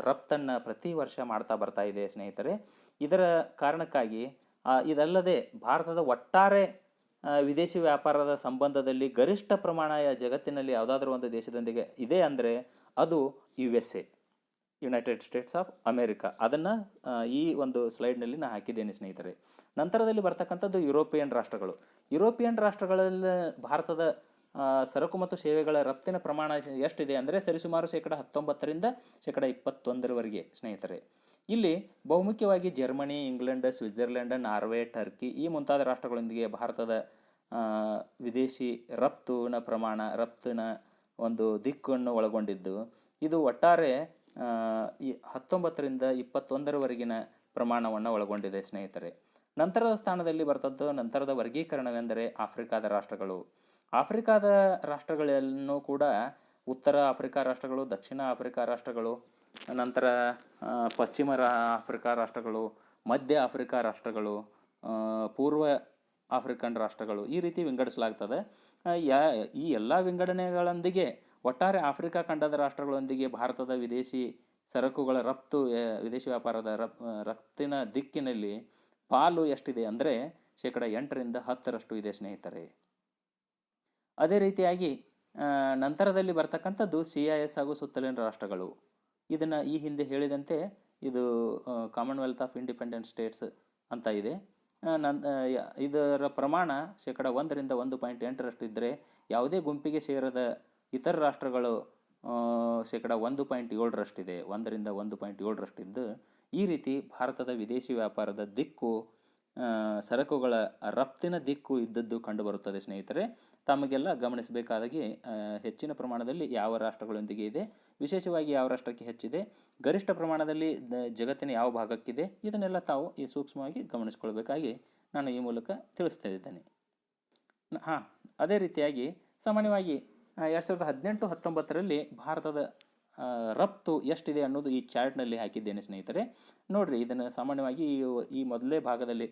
ರಫ್ತನ್ನು ಪ್ರತಿ ವರ್ಷ ಮಾಡ್ತಾ ಬರ್ತಾ ಇದೆ ಸ್ನೇಹಿತರೆ. ಇದರ ಕಾರಣಕ್ಕಾಗಿ ಇದಲ್ಲದೆ ಭಾರತದ ಒಟ್ಟಾರೆ ವಿದೇಶಿ ವ್ಯಾಪಾರದ ಸಂಬಂಧದಲ್ಲಿ ಗರಿಷ್ಠ ಪ್ರಮಾಣ ಜಗತ್ತಿನಲ್ಲಿ ಯಾವುದಾದ್ರೂ ಒಂದು ದೇಶದೊಂದಿಗೆ ಇದೆ ಅಂದರೆ ಅದು USA, United States of America. ಅದನ್ನು ಈ ಒಂದು ಸ್ಲೈಡ್ನಲ್ಲಿ ನಾನು ಹಾಕಿದ್ದೇನೆ ಸ್ನೇಹಿತರೆ. ನಂತರದಲ್ಲಿ ಬರ್ತಕ್ಕಂಥದ್ದು ಯುರೋಪಿಯನ್ ರಾಷ್ಟ್ರಗಳು. ಯುರೋಪಿಯನ್ ರಾಷ್ಟ್ರಗಳಲ್ಲಿ ಭಾರತದ ಸರಕು ಮತ್ತು ಸೇವೆಗಳ ರಫ್ತಿನ ಪ್ರಮಾಣ ಎಷ್ಟಿದೆ ಅಂದರೆ ಸರಿಸುಮಾರು 19%ರಿಂದ 21%ರವರೆಗೆ ಸ್ನೇಹಿತರೆ. ಇಲ್ಲಿ ಬಹುಮುಖ್ಯವಾಗಿ Germany, England, Switzerland, Norway, Turkey ಈ ಮುಂತಾದ ರಾಷ್ಟ್ರಗಳೊಂದಿಗೆ ಭಾರತದ ವಿದೇಶಿ ರಫ್ತಿನ ಒಂದು ದಿಕ್ಕನ್ನು ಒಳಗೊಂಡಿದ್ದು ಇದು ಒಟ್ಟಾರೆ 19ರಿಂದ 21ರವರೆಗಿನ ಪ್ರಮಾಣವನ್ನು ಒಳಗೊಂಡಿದೆ ಸ್ನೇಹಿತರೆ. ನಂತರದ ಸ್ಥಾನದಲ್ಲಿ ನಂತರದ ವರ್ಗೀಕರಣವೆಂದರೆ ಆಫ್ರಿಕಾದ ರಾಷ್ಟ್ರಗಳು. ಆಫ್ರಿಕಾದ ರಾಷ್ಟ್ರಗಳನ್ನು ಕೂಡ ಉತ್ತರ ಆಫ್ರಿಕಾ ರಾಷ್ಟ್ರಗಳು, ದಕ್ಷಿಣ ಆಫ್ರಿಕಾ ರಾಷ್ಟ್ರಗಳು, ನಂತರ ಪಶ್ಚಿಮ ಆಫ್ರಿಕಾ ರಾಷ್ಟ್ರಗಳು, ಮಧ್ಯ ಆಫ್ರಿಕಾ ರಾಷ್ಟ್ರಗಳು, ಪೂರ್ವ ಆಫ್ರಿಕನ್ ರಾಷ್ಟ್ರಗಳು ಈ ರೀತಿ ವಿಂಗಡಿಸಲಾಗ್ತದೆ. ಈ ಎಲ್ಲ ವಿಂಗಡಣೆಗಳೊಂದಿಗೆ ಒಟ್ಟಾರೆ ಆಫ್ರಿಕಾ ಖಂಡದ ರಾಷ್ಟ್ರಗಳೊಂದಿಗೆ ಭಾರತದ ವಿದೇಶಿ ಸರಕುಗಳ ವಿದೇಶಿ ವ್ಯಾಪಾರದ ರಫ್ತಿನ ದಿಕ್ಕಿನಲ್ಲಿ ಪಾಲು ಎಷ್ಟಿದೆ ಅಂದರೆ 8ರಿಂದ 10ರಷ್ಟು ಇದೆ ಸ್ನೇಹಿತರೆ. ಅದೇ ರೀತಿಯಾಗಿ ನಂತರದಲ್ಲಿ ಬರ್ತಕ್ಕಂಥದ್ದು CIS ಹಾಗೂ ಸುತ್ತಲಿನ ರಾಷ್ಟ್ರಗಳು. ಇದನ್ನು ಈ ಹಿಂದೆ ಹೇಳಿದಂತೆ ಇದು ಕಾಮನ್ವೆಲ್ತ್ ಆಫ್ ಇಂಡಿಪೆಂಡೆಂಟ್ ಸ್ಟೇಟ್ಸ್ ಅಂತ ಇದೆ. ಇದರ ಪ್ರಮಾಣ 1ರಿಂದ 1.8ರಷ್ಟು ಇದ್ದರೆ ಯಾವುದೇ ಗುಂಪಿಗೆ ಸೇರದ ಇತರ ರಾಷ್ಟ್ರಗಳು 1.7ರಷ್ಟಿದೆ, 1ರಿಂದ 1.7ರಷ್ಟಿದ್ದು ಈ ರೀತಿ ಭಾರತದ ವಿದೇಶಿ ವ್ಯಾಪಾರದ ದಿಕ್ಕು ಸರಕುಗಳ ರಫ್ತಿನ ದಿಕ್ಕು ಇದ್ದದ್ದು ಕಂಡುಬರುತ್ತದೆ ಸ್ನೇಹಿತರೆ. ತಮಗೆಲ್ಲ ಗಮನಿಸಬೇಕಾದಾಗೆ ಹೆಚ್ಚಿನ ಪ್ರಮಾಣದಲ್ಲಿ ಯಾವ ರಾಷ್ಟ್ರಗಳೊಂದಿಗೆ ಇದೆ, ವಿಶೇಷವಾಗಿ ಯಾವ ರಾಷ್ಟ್ರಕ್ಕೆ ಹೆಚ್ಚಿದೆ, ಗರಿಷ್ಠ ಪ್ರಮಾಣದಲ್ಲಿ ಜಗತ್ತಿನ ಯಾವ ಭಾಗಕ್ಕಿದೆ, ಇದನ್ನೆಲ್ಲ ತಾವು ಈ ಸೂಕ್ಷ್ಮವಾಗಿ ಗಮನಿಸ್ಕೊಳ್ಬೇಕಾಗಿ ನಾನು ಈ ಮೂಲಕ ತಿಳಿಸ್ತಾ ಇದ್ದೇನೆ. ಅದೇ ರೀತಿಯಾಗಿ ಸಾಮಾನ್ಯವಾಗಿ 2018-19ರಲ್ಲಿ ಭಾರತದ ರಫ್ತು ಎಷ್ಟಿದೆ ಅನ್ನೋದು ಈ ಚಾರ್ಟ್ನಲ್ಲಿ ಹಾಕಿದ್ದೇನೆ ಸ್ನೇಹಿತರೆ. ನೋಡಿರಿ, ಇದನ್ನು ಸಾಮಾನ್ಯವಾಗಿ ಈ ಮೊದಲೇ ಭಾಗದಲ್ಲಿ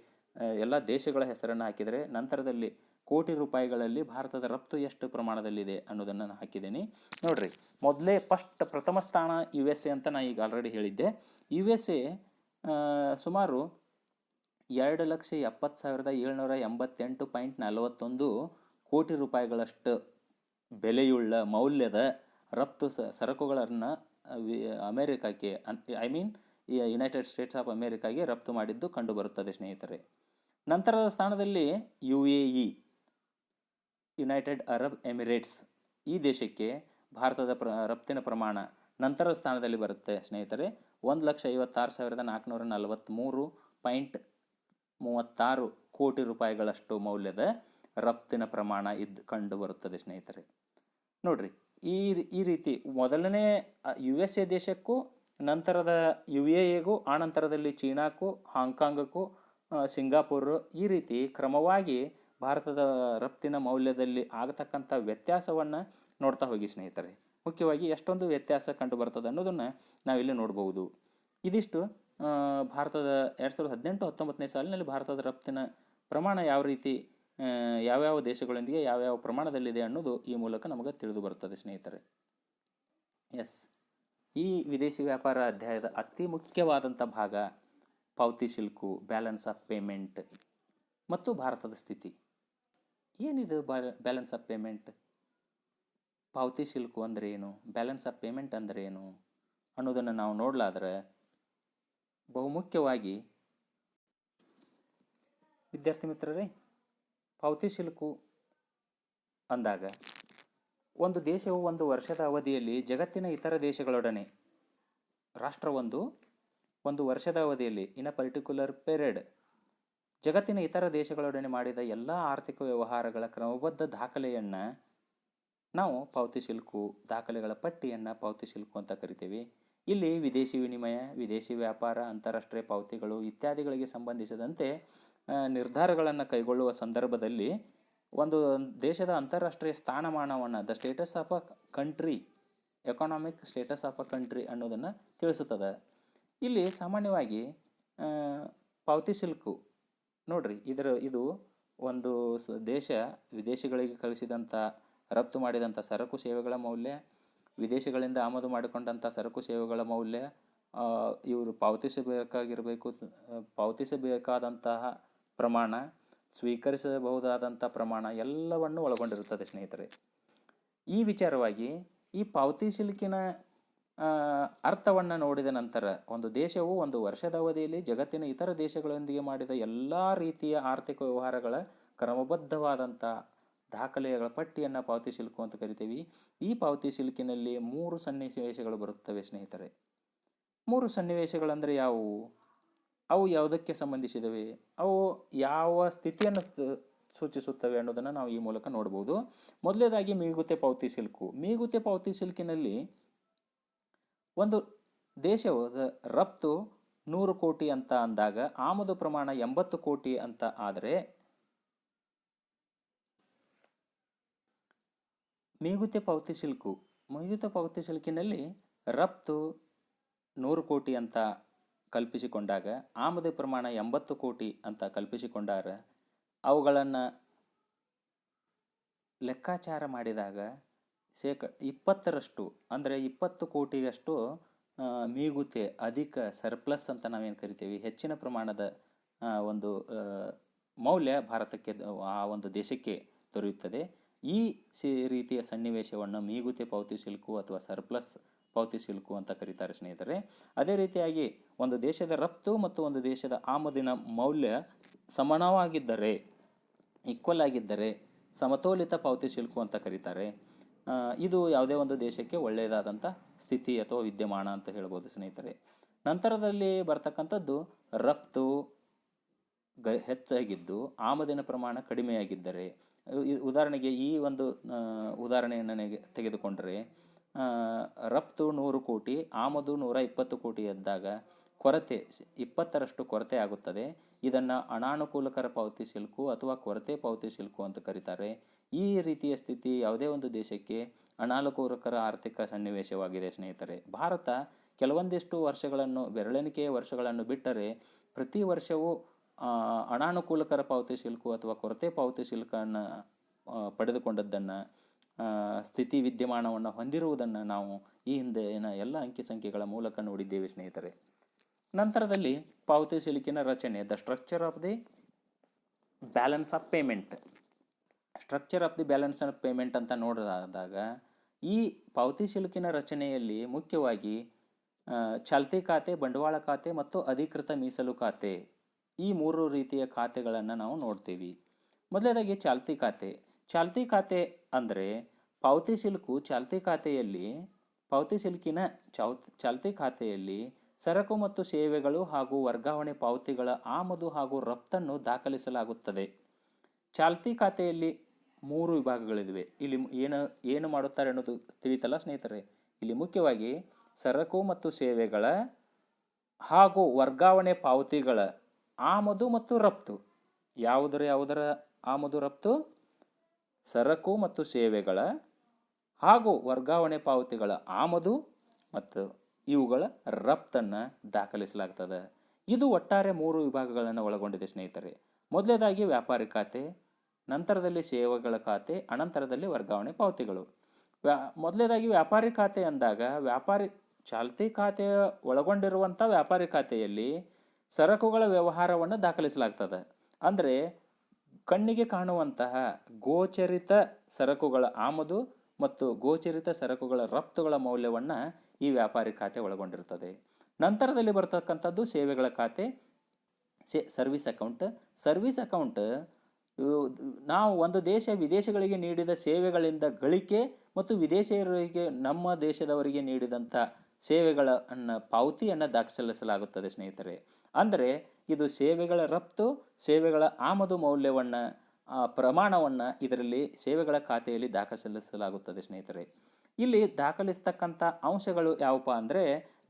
ಎಲ್ಲ ದೇಶಗಳ ಹೆಸರನ್ನು ಹಾಕಿದರೆ ನಂತರದಲ್ಲಿ ಕೋಟಿ ರೂಪಾಯಿಗಳಲ್ಲಿ ಭಾರತದ ರಫ್ತು ಎಷ್ಟು ಪ್ರಮಾಣದಲ್ಲಿದೆ ಅನ್ನೋದನ್ನು ನಾನು ಹಾಕಿದ್ದೀನಿ. ನೋಡಿರಿ, ಪ್ರಥಮ ಸ್ಥಾನ USA ಅಂತ ನಾನು ಈಗ ಆಲ್ರೆಡಿ ಹೇಳಿದ್ದೆ. USA ಸುಮಾರು 2,70,788.41 ಕೋಟಿ ರೂಪಾಯಿಗಳಷ್ಟು ಬೆಲೆಯುಳ್ಳ ಮೌಲ್ಯದ ರಫ್ತು ಸರಕುಗಳನ್ನು ಅಮೇರಿಕಾಕ್ಕೆ ಯುನೈಟೆಡ್ ಸ್ಟೇಟ್ಸ್ ಆಫ್ ಅಮೇರಿಕಾಗೆ ರಫ್ತು ಮಾಡಿದ್ದು ಕಂಡುಬರುತ್ತದೆ ಸ್ನೇಹಿತರೆ. ನಂತರದ ಸ್ಥಾನದಲ್ಲಿ UAE, ಯುನೈಟೆಡ್ ಅರಬ್ ಎಮಿರೇಟ್ಸ್, ಈ ದೇಶಕ್ಕೆ ಭಾರತದ ರಫ್ತಿನ ಪ್ರಮಾಣ ನಂತರ ಸ್ಥಾನದಲ್ಲಿ ಬರುತ್ತೆ ಸ್ನೇಹಿತರೆ. 1,56,443.36 ಕೋಟಿ ರೂಪಾಯಿಗಳಷ್ಟು ಮೌಲ್ಯದ ರಫ್ತಿನ ಪ್ರಮಾಣ ಕಂಡುಬರುತ್ತದೆ ಸ್ನೇಹಿತರೆ. ನೋಡಿರಿ, ಈ ರೀತಿ ಮೊದಲನೇ USA ದೇಶಕ್ಕೂ ನಂತರದ UAEಗೂ ಆನಂತರದಲ್ಲಿ ಚೀನಾಕ್ಕೂ ಹಾಂಗ್ಕಾಂಗಕ್ಕೂ ಸಿಂಗಾಪುರ್ ಈ ರೀತಿ ಕ್ರಮವಾಗಿ ಭಾರತದ ರಫ್ತಿನ ಮೌಲ್ಯದಲ್ಲಿ ಆಗತಕ್ಕಂಥ ವ್ಯತ್ಯಾಸವನ್ನು ನೋಡ್ತಾ ಹೋಗಿ ಸ್ನೇಹಿತರೆ. ಮುಖ್ಯವಾಗಿ ಎಷ್ಟೊಂದು ವ್ಯತ್ಯಾಸ ಕಂಡು ಬರ್ತದೆ ಅನ್ನೋದನ್ನು ನಾವಿಲ್ಲಿ ನೋಡ್ಬೋದು. ಇದಿಷ್ಟು ಭಾರತದ 2018-19ನೇ ಸಾಲಿನಲ್ಲಿ ಭಾರತದ ರಫ್ತಿನ ಪ್ರಮಾಣ ಯಾವ ರೀತಿ ಯಾವ್ಯಾವ ದೇಶಗಳೊಂದಿಗೆ ಯಾವ್ಯಾವ ಪ್ರಮಾಣದಲ್ಲಿದೆ ಅನ್ನೋದು ಈ ಮೂಲಕ ನಮಗೆ ತಿಳಿದು ಬರುತ್ತದೆ ಸ್ನೇಹಿತರೆ. ಎಸ್, ಈ ವಿದೇಶಿ ವ್ಯಾಪಾರ ಅಧ್ಯಾಯದ ಅತಿ ಮುಖ್ಯವಾದಂಥ ಭಾಗ ಪಾವತಿ ಶಿಲ್ಕು, ಬ್ಯಾಲೆನ್ಸ್ ಆಫ್ ಪೇಮೆಂಟ್ ಮತ್ತು ಭಾರತದ ಸ್ಥಿತಿ. ಏನಿದು ಬ್ಯಾಲೆನ್ಸ್ ಆಫ್ ಪೇಮೆಂಟ್, ಪಾವತಿ ಶಿಲ್ಕು ಅಂದರೆ ಏನು, ಬ್ಯಾಲೆನ್ಸ್ ಆಫ್ ಪೇಮೆಂಟ್ ಅಂದರೆ ಏನು ಅನ್ನೋದನ್ನು ನಾವು ನೋಡಲಾದ್ರೆ ಬಹುಮುಖ್ಯವಾಗಿ ವಿದ್ಯಾರ್ಥಿ ಮಿತ್ರರೇ, ಪಾವತಿ ಶಿಲ್ಕು ಅಂದಾಗ ಒಂದು ದೇಶವು ಒಂದು ವರ್ಷದ ಅವಧಿಯಲ್ಲಿ ಜಗತ್ತಿನ ಇತರ ದೇಶಗಳೊಡನೆ, ಒಂದು ವರ್ಷದ ಅವಧಿಯಲ್ಲಿ ಇನ್ ಅ ಪರ್ಟಿಕ್ಯುಲರ್ ಪೀರಿಯಡ್ ಜಗತ್ತಿನ ಇತರ ದೇಶಗಳೊಡನೆ ಮಾಡಿದ ಎಲ್ಲ ಆರ್ಥಿಕ ವ್ಯವಹಾರಗಳ ಕ್ರಮಬದ್ಧ ದಾಖಲೆಯನ್ನು ನಾವು ಪಾವತಿ ಶಿಲ್ಕು, ದಾಖಲೆಗಳ ಪಟ್ಟಿಯನ್ನು ಪಾವತಿ ಶಿಲ್ಕು ಅಂತ ಕರಿತೀವಿ. ಇಲ್ಲಿ ವಿದೇಶಿ ವಿನಿಮಯ, ವಿದೇಶಿ ವ್ಯಾಪಾರ, ಅಂತಾರಾಷ್ಟ್ರೀಯ ಪಾವತಿಗಳು ಇತ್ಯಾದಿಗಳಿಗೆ ಸಂಬಂಧಿಸಿದಂತೆ ನಿರ್ಧಾರಗಳನ್ನು ಕೈಗೊಳ್ಳುವ ಸಂದರ್ಭದಲ್ಲಿ ಒಂದು ದೇಶದ ಅಂತಾರಾಷ್ಟ್ರೀಯ ಸ್ಥಾನಮಾನವನ್ನು, the status of a country, economic status of a country ಅನ್ನೋದನ್ನು ತಿಳಿಸುತ್ತದೆ. ಇಲ್ಲಿ ಸಾಮಾನ್ಯವಾಗಿ ಪಾವತಿ ಶಿಲ್ಕು ನೋಡ್ರಿ, ಇದು ಒಂದು ದೇಶ ವಿದೇಶಗಳಿಗೆ ಕಳಿಸಿದಂಥ, ರಫ್ತು ಮಾಡಿದಂಥ ಸರಕು ಸೇವೆಗಳ ಮೌಲ್ಯ, ವಿದೇಶಗಳಿಂದ ಆಮದು ಮಾಡಿಕೊಂಡಂಥ ಸರಕು ಸೇವೆಗಳ ಮೌಲ್ಯ, ಇವರು ಪಾವತಿಸಬೇಕಾದಂತಹ ಪ್ರಮಾಣ, ಸ್ವೀಕರಿಸಬಹುದಾದಂಥ ಪ್ರಮಾಣ ಎಲ್ಲವನ್ನು ಒಳಗೊಂಡಿರುತ್ತದೆ ಸ್ನೇಹಿತರೆ. ಈ ವಿಚಾರವಾಗಿ ಈ ಪಾವತಿ ಶಿಲ್ಕಿನ ಅರ್ಥವನ್ನು ನೋಡಿದ ನಂತರ ಒಂದು ದೇಶವು ಒಂದು ವರ್ಷದ ಅವಧಿಯಲ್ಲಿ ಜಗತ್ತಿನ ಇತರ ದೇಶಗಳೊಂದಿಗೆ ಮಾಡಿದ ಎಲ್ಲ ರೀತಿಯ ಆರ್ಥಿಕ ವ್ಯವಹಾರಗಳ ಕ್ರಮಬದ್ಧವಾದಂಥ ದಾಖಲೆಗಳ ಪಟ್ಟಿಯನ್ನು ಪಾವತಿ ಶಿಲ್ಕು ಅಂತ ಕರಿತೀವಿ. ಈ ಪಾವತಿ ಶಿಲ್ಕಿನಲ್ಲಿ 3 ಸನ್ನಿವೇಶಗಳು ಬರುತ್ತವೆ ಸ್ನೇಹಿತರೆ. 3 ಸನ್ನಿವೇಶಗಳಂದರೆ ಯಾವುವು, ಅವು ಯಾವುದಕ್ಕೆ ಸಂಬಂಧಿಸಿದವೆ, ಅವು ಯಾವ ಸ್ಥಿತಿಯನ್ನು ಸೂಚಿಸುತ್ತವೆ ಅನ್ನೋದನ್ನು ನಾವು ಈ ಮೂಲಕ ನೋಡ್ಬೋದು. ಮೊದಲನೇದಾಗಿ ಮೀಗುತೆ ಪಾವತಿ ಶಿಲ್ಕು. ಮೀಗುತೆ ಪಾವತಿ ಶಿಲ್ಕಿನಲ್ಲಿ ಒಂದು ದೇಶವು ರಫ್ತು 100 ಕೋಟಿ ಅಂತ ಅಂದಾಗ ಆಮದು ಪ್ರಮಾಣ 80 ಕೋಟಿ ಅಂತ ಆದರೆ ಮೀಗುತೆ ಪಾವತಿ ಶಿಲ್ಕಿನಲ್ಲಿ ರಫ್ತು 100 ಕೋಟಿ ಅಂತ ಕಲ್ಪಿಸಿಕೊಂಡಾಗ ಆಮದು ಪ್ರಮಾಣ 80 ಕೋಟಿ ಅಂತ ಕಲ್ಪಿಸಿಕೊಂಡಾಗ ಅವುಗಳನ್ನು ಲೆಕ್ಕಾಚಾರ ಮಾಡಿದಾಗ 20% ಅಂದರೆ 20 ಕೋಟಿಯಷ್ಟು ಮೀಗುತೆ, ಅಧಿಕ ಸರ್ಪ್ಲಸ್ ಅಂತ ನಾವೇನು ಕರಿತೀವಿ, ಹೆಚ್ಚಿನ ಪ್ರಮಾಣದ ಒಂದು ಮೌಲ್ಯ ಭಾರತಕ್ಕೆ, ಆ ಒಂದು ದೇಶಕ್ಕೆ ದೊರೆಯುತ್ತದೆ. ಈ ರೀತಿಯ ಸನ್ನಿವೇಶವನ್ನು ಮೀಗುತೆ ಪಾವತಿ ಶಿಲ್ಕು ಅಥವಾ ಸರ್ಪ್ಲಸ್ ಪಾವತಿ ಶಿಲ್ಕು ಅಂತ ಕರೀತಾರೆ ಸ್ನೇಹಿತರೆ. ಅದೇ ರೀತಿಯಾಗಿ ಒಂದು ದೇಶದ ರಫ್ತು ಮತ್ತು ಒಂದು ದೇಶದ ಆಮದಿನ ಮೌಲ್ಯ ಸಮಾನವಾಗಿದ್ದರೆ, ಈಕ್ವಲ್ ಆಗಿದ್ದರೆ ಸಮತೋಲಿತ ಪಾವತಿ ಶಿಲ್ಕು ಅಂತ ಕರೀತಾರೆ. ಇದು ಯಾವುದೇ ಒಂದು ದೇಶಕ್ಕೆ ಒಳ್ಳೆಯದಾದಂಥ ಸ್ಥಿತಿ ಅಥವಾ ವಿದ್ಯಮಾನ ಅಂತ ಹೇಳ್ಬೋದು ಸ್ನೇಹಿತರೆ. ನಂತರದಲ್ಲಿ ಬರ್ತಕ್ಕಂಥದ್ದು ರಫ್ತು ಹೆಚ್ಚಾಗಿದ್ದು ಆಮದಿನ ಪ್ರಮಾಣ ಕಡಿಮೆಯಾಗಿದ್ದರೆ, ಉದಾಹರಣೆಗೆ ಈ ಒಂದು ಉದಾಹರಣೆಯನ್ನು ತೆಗೆದುಕೊಂಡರೆ ರಫ್ತು 100 ಕೋಟಿ, ಆಮದು 120 ಕೋಟಿ ಇದ್ದಾಗ ಕೊರತೆ 20ರಷ್ಟು ಕೊರತೆ ಆಗುತ್ತದೆ. ಇದನ್ನು ಅನಾನುಕೂಲಕರ ಪಾವತಿ ಶಿಲ್ಕು ಅಥವಾ ಕೊರತೆ ಪಾವತಿ ಶಿಲ್ಕು ಅಂತ ಕರೀತಾರೆ. ಈ ರೀತಿಯ ಸ್ಥಿತಿ ಯಾವುದೇ ಒಂದು ದೇಶಕ್ಕೆ ಅನಾನುಕೂಲಕರ ಆರ್ಥಿಕ ಸನ್ನಿವೇಶವಾಗಿದೆ ಸ್ನೇಹಿತರೆ. ಭಾರತ ಕೆಲವೊಂದಿಷ್ಟು ವರ್ಷಗಳನ್ನು, ಬೆರಳೆಣಿಕೆಯ ವರ್ಷಗಳನ್ನು ಬಿಟ್ಟರೆ ಪ್ರತಿ ವರ್ಷವೂ ಅನಾನುಕೂಲಕರ ಪಾವತಿ ಶಿಲ್ಕು ಅಥವಾ ಕೊರತೆ ಪಾವತಿ ಶಿಲ್ಕನ್ನು ಪಡೆದುಕೊಂಡದ್ದನ್ನು, ಸ್ಥಿತಿ ವಿದ್ಯಮಾನವನ್ನು ಹೊಂದಿರುವುದನ್ನು ನಾವು ಈ ಹಿಂದಿನ ಎಲ್ಲ ಅಂಕಿ ಸಂಖ್ಯೆಗಳ ಮೂಲಕ ನೋಡಿದ್ದೇವೆ ಸ್ನೇಹಿತರೆ. ನಂತರದಲ್ಲಿ ಪಾವತಿ ಶಿಲ್ಕಿನ ರಚನೆ, the structure of the balance of payment. Structure of the balance of payment ಅಂತ ನೋಡಿದಾಗ ಈ ಪಾವತಿ ಶಿಲ್ಕಿನ ರಚನೆಯಲ್ಲಿ ಮುಖ್ಯವಾಗಿ ಚಾಲ್ತಿ ಖಾತೆ, ಬಂಡವಾಳ ಖಾತೆ ಮತ್ತು ಅಧಿಕೃತ ಮೀಸಲು ಖಾತೆ, ಈ 3 ರೀತಿಯ ಖಾತೆಗಳನ್ನು ನಾವು ನೋಡ್ತೀವಿ. ಮೊದಲನೇದಾಗಿ ಚಾಲ್ತಿ ಖಾತೆ. ಚಾಲ್ತಿ ಖಾತೆ ಅಂದರೆ ಪಾವತಿ ಶಿಲ್ಕಿನ ಚಾಲ್ತಿ ಖಾತೆಯಲ್ಲಿ ಸರಕು ಮತ್ತು ಸೇವೆಗಳು ಹಾಗೂ ವರ್ಗಾವಣೆ ಪಾವತಿಗಳ ಆಮದು ಹಾಗೂ ರಫ್ತನ್ನು ದಾಖಲಿಸಲಾಗುತ್ತದೆ. ಚಾಲ್ತಿ ಖಾತೆಯಲ್ಲಿ 3 ವಿಭಾಗಗಳಿವೆ. ಇಲ್ಲಿ ಏನು ಮಾಡುತ್ತಾರೆ ಅನ್ನೋದು ತಿಳಿತಲ್ಲ ಸ್ನೇಹಿತರೆ. ಇಲ್ಲಿ ಮುಖ್ಯವಾಗಿ ಸರಕು ಮತ್ತು ಸೇವೆಗಳ ಹಾಗೂ ವರ್ಗಾವಣೆ ಪಾವತಿಗಳ ಆಮದು ಮತ್ತು ರಫ್ತು. ಯಾವುದರ ಆಮದು ರಫ್ತು? ಸರಕು ಮತ್ತು ಸೇವೆಗಳ ಹಾಗೂ ವರ್ಗಾವಣೆ ಪಾವತಿಗಳ ಆಮದು ಮತ್ತು ಇವುಗಳ ರಫ್ತನ್ನು ದಾಖಲಿಸಲಾಗ್ತದೆ. ಇದು ಒಟ್ಟಾರೆ 3 ವಿಭಾಗಗಳನ್ನು ಒಳಗೊಂಡಿದೆ ಸ್ನೇಹಿತರೆ. ಮೊದಲನೇದಾಗಿ ವ್ಯಾಪಾರಿ ಖಾತೆ, ನಂತರದಲ್ಲಿ ಸೇವೆಗಳ ಖಾತೆ, ಅನಂತರದಲ್ಲಿ ವರ್ಗಾವಣೆ ಪಾವತಿಗಳು. ಮೊದಲನೇದಾಗಿ ವ್ಯಾಪಾರಿ ಖಾತೆ ಅಂದಾಗ ವ್ಯಾಪಾರಿ ಚಾಲ್ತಿ ಖಾತೆಯ ಒಳಗೊಂಡಿರುವಂಥ ವ್ಯಾಪಾರಿ ಖಾತೆಯಲ್ಲಿ ಸರಕುಗಳ ವ್ಯವಹಾರವನ್ನು ದಾಖಲಿಸಲಾಗ್ತದೆ. ಅಂದರೆ ಕಣ್ಣಿಗೆ ಕಾಣುವಂತಹ ಗೋಚರಿತ ಸರಕುಗಳ ಆಮದು ಮತ್ತು ಗೋಚರಿತ ಸರಕುಗಳ ರಫ್ತುಗಳ ಮೌಲ್ಯವನ್ನು ಈ ವ್ಯಾಪಾರಿ ಖಾತೆ ಒಳಗೊಂಡಿರ್ತದೆ. ನಂತರದಲ್ಲಿ ಬರ್ತಕ್ಕಂಥದ್ದು ಸೇವೆಗಳ ಖಾತೆ, ಸರ್ವಿಸ್ ಅಕೌಂಟ್. ಸರ್ವಿಸ್ ಅಕೌಂಟ್ ನಾವು ಒಂದು ದೇಶ ವಿದೇಶಗಳಿಗೆ ನೀಡಿದ ಸೇವೆಗಳಿಂದ ಗಳಿಕೆ ಮತ್ತು ವಿದೇಶಿಯರಿಗೆ ನಮ್ಮ ದೇಶದವರಿಗೆ ನೀಡಿದಂಥ ಸೇವೆಗಳನ್ನು ಪಾವತಿಯನ್ನು ದಾಖಲಿಸಲಾಗುತ್ತದೆ ಸ್ನೇಹಿತರೆ. ಅಂದರೆ ಇದು ಸೇವೆಗಳ ರಫ್ತು, ಸೇವೆಗಳ ಆಮದು ಮೌಲ್ಯವನ್ನು ಪ್ರಮಾಣವನ್ನು ಇದರಲ್ಲಿ ಸೇವೆಗಳ ಖಾತೆಯಲ್ಲಿ ದಾಖಲಿಸಲಾಗುತ್ತದೆ ಸ್ನೇಹಿತರೆ. ಇಲ್ಲಿ ದಾಖಲಿಸ್ತಕ್ಕಂಥ ಅಂಶಗಳು ಯಾವಪ್ಪ ಅಂದರೆ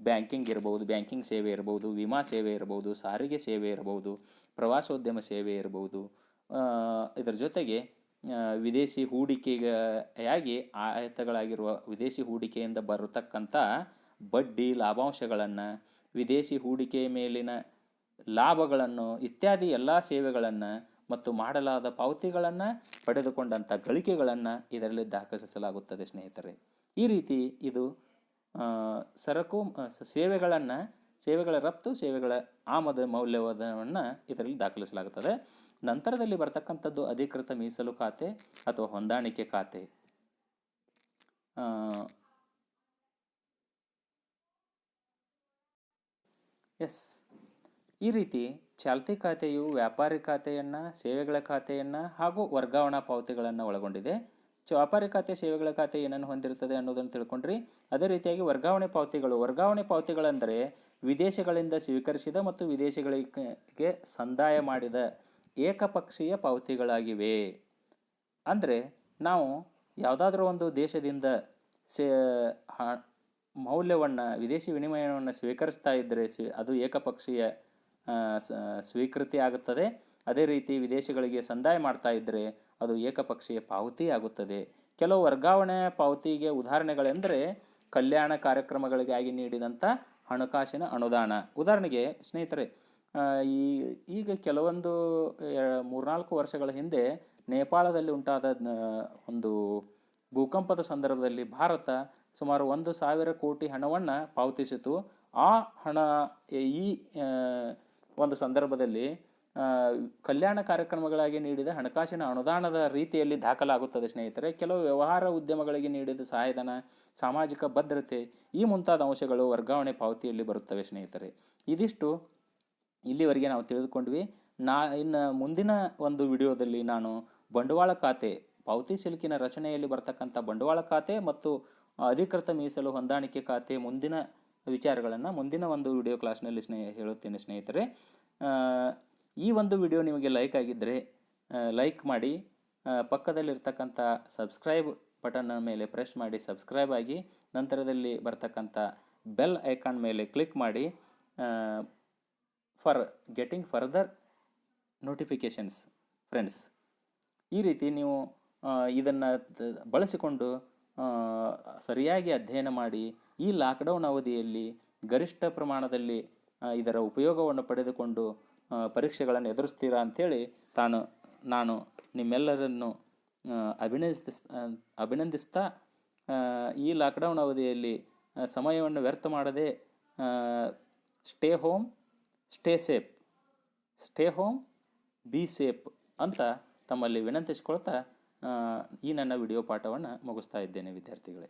ಬ್ಯಾಂಕಿಂಗ್ ಇರ್ಬೋದು, ಬ್ಯಾಂಕಿಂಗ್ ಸೇವೆ ಇರ್ಬೋದು, ವಿಮಾ ಸೇವೆ ಇರ್ಬೋದು, ಸಾರಿಗೆ ಸೇವೆ ಇರ್ಬೋದು, ಪ್ರವಾಸೋದ್ಯಮ ಸೇವೆ ಇರ್ಬೋದು. ಇದರ ಜೊತೆಗೆ ವಿದೇಶಿ ಹೂಡಿಕೆಯಾಗಿ ಆಯತಗಳಾಗಿರುವ ವಿದೇಶಿ ಹೂಡಿಕೆಯಿಂದ ಬರತಕ್ಕಂಥ ಬಡ್ಡಿ ಲಾಭಾಂಶಗಳನ್ನು, ವಿದೇಶಿ ಹೂಡಿಕೆಯ ಮೇಲಿನ ಲಾಭಗಳನ್ನು ಇತ್ಯಾದಿ ಎಲ್ಲ ಸೇವೆಗಳನ್ನು ಮತ್ತು ಮಾಡಲಾದ ಪಾವತಿಗಳನ್ನು, ಪಡೆದುಕೊಂಡಂಥ ಗಳಿಕೆಗಳನ್ನು ಇದರಲ್ಲಿ ದಾಖಲಿಸಲಾಗುತ್ತದೆ ಸ್ನೇಹಿತರೆ. ಈ ರೀತಿ ಇದು ಸರಕು ಸೇವೆಗಳ ರಫ್ತು, ಸೇವೆಗಳ ಆಮದು ಮೌಲ್ಯವನ್ನು ಇದರಲ್ಲಿ ದಾಖಲಿಸಲಾಗುತ್ತದೆ. ನಂತರದಲ್ಲಿ ಬರ್ತಕ್ಕಂಥದ್ದು ಅಧಿಕೃತ ಮೀಸಲು ಖಾತೆ ಅಥವಾ ಹೊಂದಾಣಿಕೆ ಖಾತೆ. ಈ ರೀತಿ ಚಾಲ್ತಿ ಖಾತೆಯು ವ್ಯಾಪಾರಿ ಖಾತೆಯನ್ನು, ಸೇವೆಗಳ ಖಾತೆಯನ್ನು ಹಾಗೂ ವರ್ಗಾವಣಾ ಪಾವತಿಗಳನ್ನು ಒಳಗೊಂಡಿದೆ. ವ್ಯಾಪಾರಿ ಖಾತೆ, ಸೇವೆಗಳ ಖಾತೆ ಏನನ್ನು ಹೊಂದಿರುತ್ತದೆ ಅನ್ನೋದನ್ನು ತಿಳ್ಕೊಂಡ್ರಿ. ಅದೇ ರೀತಿಯಾಗಿ ವರ್ಗಾವಣೆ ಪಾವತಿಗಳೆಂದರೆ ವಿದೇಶಗಳಿಂದ ಸ್ವೀಕರಿಸಿದ ಮತ್ತು ವಿದೇಶಗಳಿಗೆ ಸಂದಾಯ ಮಾಡಿದ ಏಕಪಕ್ಷೀಯ ಪಾವತಿಗಳಾಗಿವೆ. ಅಂದರೆ ನಾವು ಯಾವುದಾದ್ರೂ ಒಂದು ದೇಶದಿಂದ ಮೌಲ್ಯವನ್ನು, ವಿದೇಶಿ ವಿನಿಮಯವನ್ನು ಸ್ವೀಕರಿಸ್ತಾ ಇದ್ದರೆ ಅದು ಏಕಪಕ್ಷೀಯ ಸ್ವೀಕೃತಿ ಆಗುತ್ತದೆ. ಅದೇ ರೀತಿ ವಿದೇಶಗಳಿಗೆ ಸಂದಾಯ ಮಾಡ್ತಾ ಇದ್ದರೆ ಅದು ಏಕಪಕ್ಷೀಯ ಪಾವತಿ ಆಗುತ್ತದೆ. ಕೆಲವು ವರ್ಗಾವಣೆ ಪಾವತಿಗೆ ಉದಾಹರಣೆಗಳೆಂದರೆ ಕಲ್ಯಾಣ ಕಾರ್ಯಕ್ರಮಗಳಿಗಾಗಿ ನೀಡಿದಂಥ ಹಣಕಾಸಿನ ಅನುದಾನ. ಉದಾಹರಣೆಗೆ ಸ್ನೇಹಿತರೆ, ಈಗ ಕೆಲವೊಂದು 3-4 ವರ್ಷಗಳ ಹಿಂದೆ ನೇಪಾಳದಲ್ಲಿ ಉಂಟಾದ ಒಂದು ಭೂಕಂಪದ ಸಂದರ್ಭದಲ್ಲಿ ಭಾರತ ಸುಮಾರು 1,000 ಕೋಟಿ ಹಣವನ್ನು ಪಾವತಿಸಿತು. ಆ ಹಣ ಈ ಒಂದು ಸಂದರ್ಭದಲ್ಲಿ ಕಲ್ಯಾಣ ಕಾರ್ಯಕ್ರಮಗಳಾಗಿ ನೀಡಿದ ಹಣಕಾಸಿನ ಅನುದಾನದ ರೀತಿಯಲ್ಲಿ ದಾಖಲಾಗುತ್ತದೆ ಸ್ನೇಹಿತರೆ. ಕೆಲವು ವ್ಯವಹಾರ ಉದ್ಯಮಗಳಿಗೆ ನೀಡಿದ ಸಹಾಯಧನ, ಸಾಮಾಜಿಕ ಭದ್ರತೆ, ಈ ಮುಂತಾದ ಅಂಶಗಳು ವರ್ಗಾವಣೆ ಪಾವತಿಯಲ್ಲಿ ಬರುತ್ತವೆ ಸ್ನೇಹಿತರೆ. ಇದಿಷ್ಟು ಇಲ್ಲಿವರೆಗೆ ನಾವು ತಿಳಿದುಕೊಂಡ್ವಿ. ಇನ್ನು ಮುಂದಿನ ಒಂದು ವಿಡಿಯೋದಲ್ಲಿ ನಾನು ಬಂಡವಾಳ ಖಾತೆ, ಪಾವತಿ ಸಿಲುಕಿನ ರಚನೆಯಲ್ಲಿ ಬರ್ತಕ್ಕಂಥ ಬಂಡವಾಳ ಖಾತೆ ಮತ್ತು ಅಧಿಕೃತ ಮೀಸಲು ಹೊಂದಾಣಿಕೆ ಖಾತೆ ಮುಂದಿನ ವಿಚಾರಗಳನ್ನು ಮುಂದಿನ ಒಂದು ವಿಡಿಯೋ ಕ್ಲಾಸ್ನಲ್ಲಿ ಹೇಳುತ್ತೇನೆ ಸ್ನೇಹಿತರೆ. ಈ ಒಂದು ವಿಡಿಯೋ ನಿಮಗೆ ಲೈಕ್ ಆಗಿದ್ದರೆ ಲೈಕ್ ಮಾಡಿ, ಪಕ್ಕದಲ್ಲಿರ್ತಕ್ಕಂಥ ಸಬ್ಸ್ಕ್ರೈಬ್ ಬಟನ್ನ ಮೇಲೆ ಪ್ರೆಸ್ ಮಾಡಿ ಸಬ್ಸ್ಕ್ರೈಬ್ ಆಗಿ, ನಂತರದಲ್ಲಿ ಬರ್ತಕ್ಕಂಥ ಬೆಲ್ ಐಕಾನ್ ಮೇಲೆ ಕ್ಲಿಕ್ ಮಾಡಿ for getting further notifications friends. ಈ ರೀತಿ ನೀವು ಇದನ್ನು ಬಳಸಿಕೊಂಡು ಸರಿಯಾಗಿ ಅಧ್ಯಯನ ಮಾಡಿ ಈ ಲಾಕ್ಡೌನ್ ಅವಧಿಯಲ್ಲಿ ಗರಿಷ್ಠ ಪ್ರಮಾಣದಲ್ಲಿ ಇದರ ಉಪಯೋಗವನ್ನು ಪಡೆದುಕೊಂಡು ಪರೀಕ್ಷೆಗಳನ್ನು ಎದುರಿಸ್ತೀರಾ ಅಂಥೇಳಿ ನಾನು ನಿಮ್ಮೆಲ್ಲರನ್ನು ಅಭಿನಂದಿಸ್ತಾ ಈ ಲಾಕ್ಡೌನ್ ಅವಧಿಯಲ್ಲಿ ಸಮಯವನ್ನು ವ್ಯರ್ಥ ಮಾಡದೆ ಸ್ಟೇ ಹೋಮ್ ಬಿ ಸೇಫ್ ಅಂತ ತಮ್ಮಲ್ಲಿ ವಿನಂತಿಸಿಕೊಳ್ತಾ ಈ ನನ್ನ ವಿಡಿಯೋ ಪಾಠವನ್ನು ಮುಗಿಸ್ತಾ ಇದ್ದೇನೆ ವಿದ್ಯಾರ್ಥಿಗಳೇ.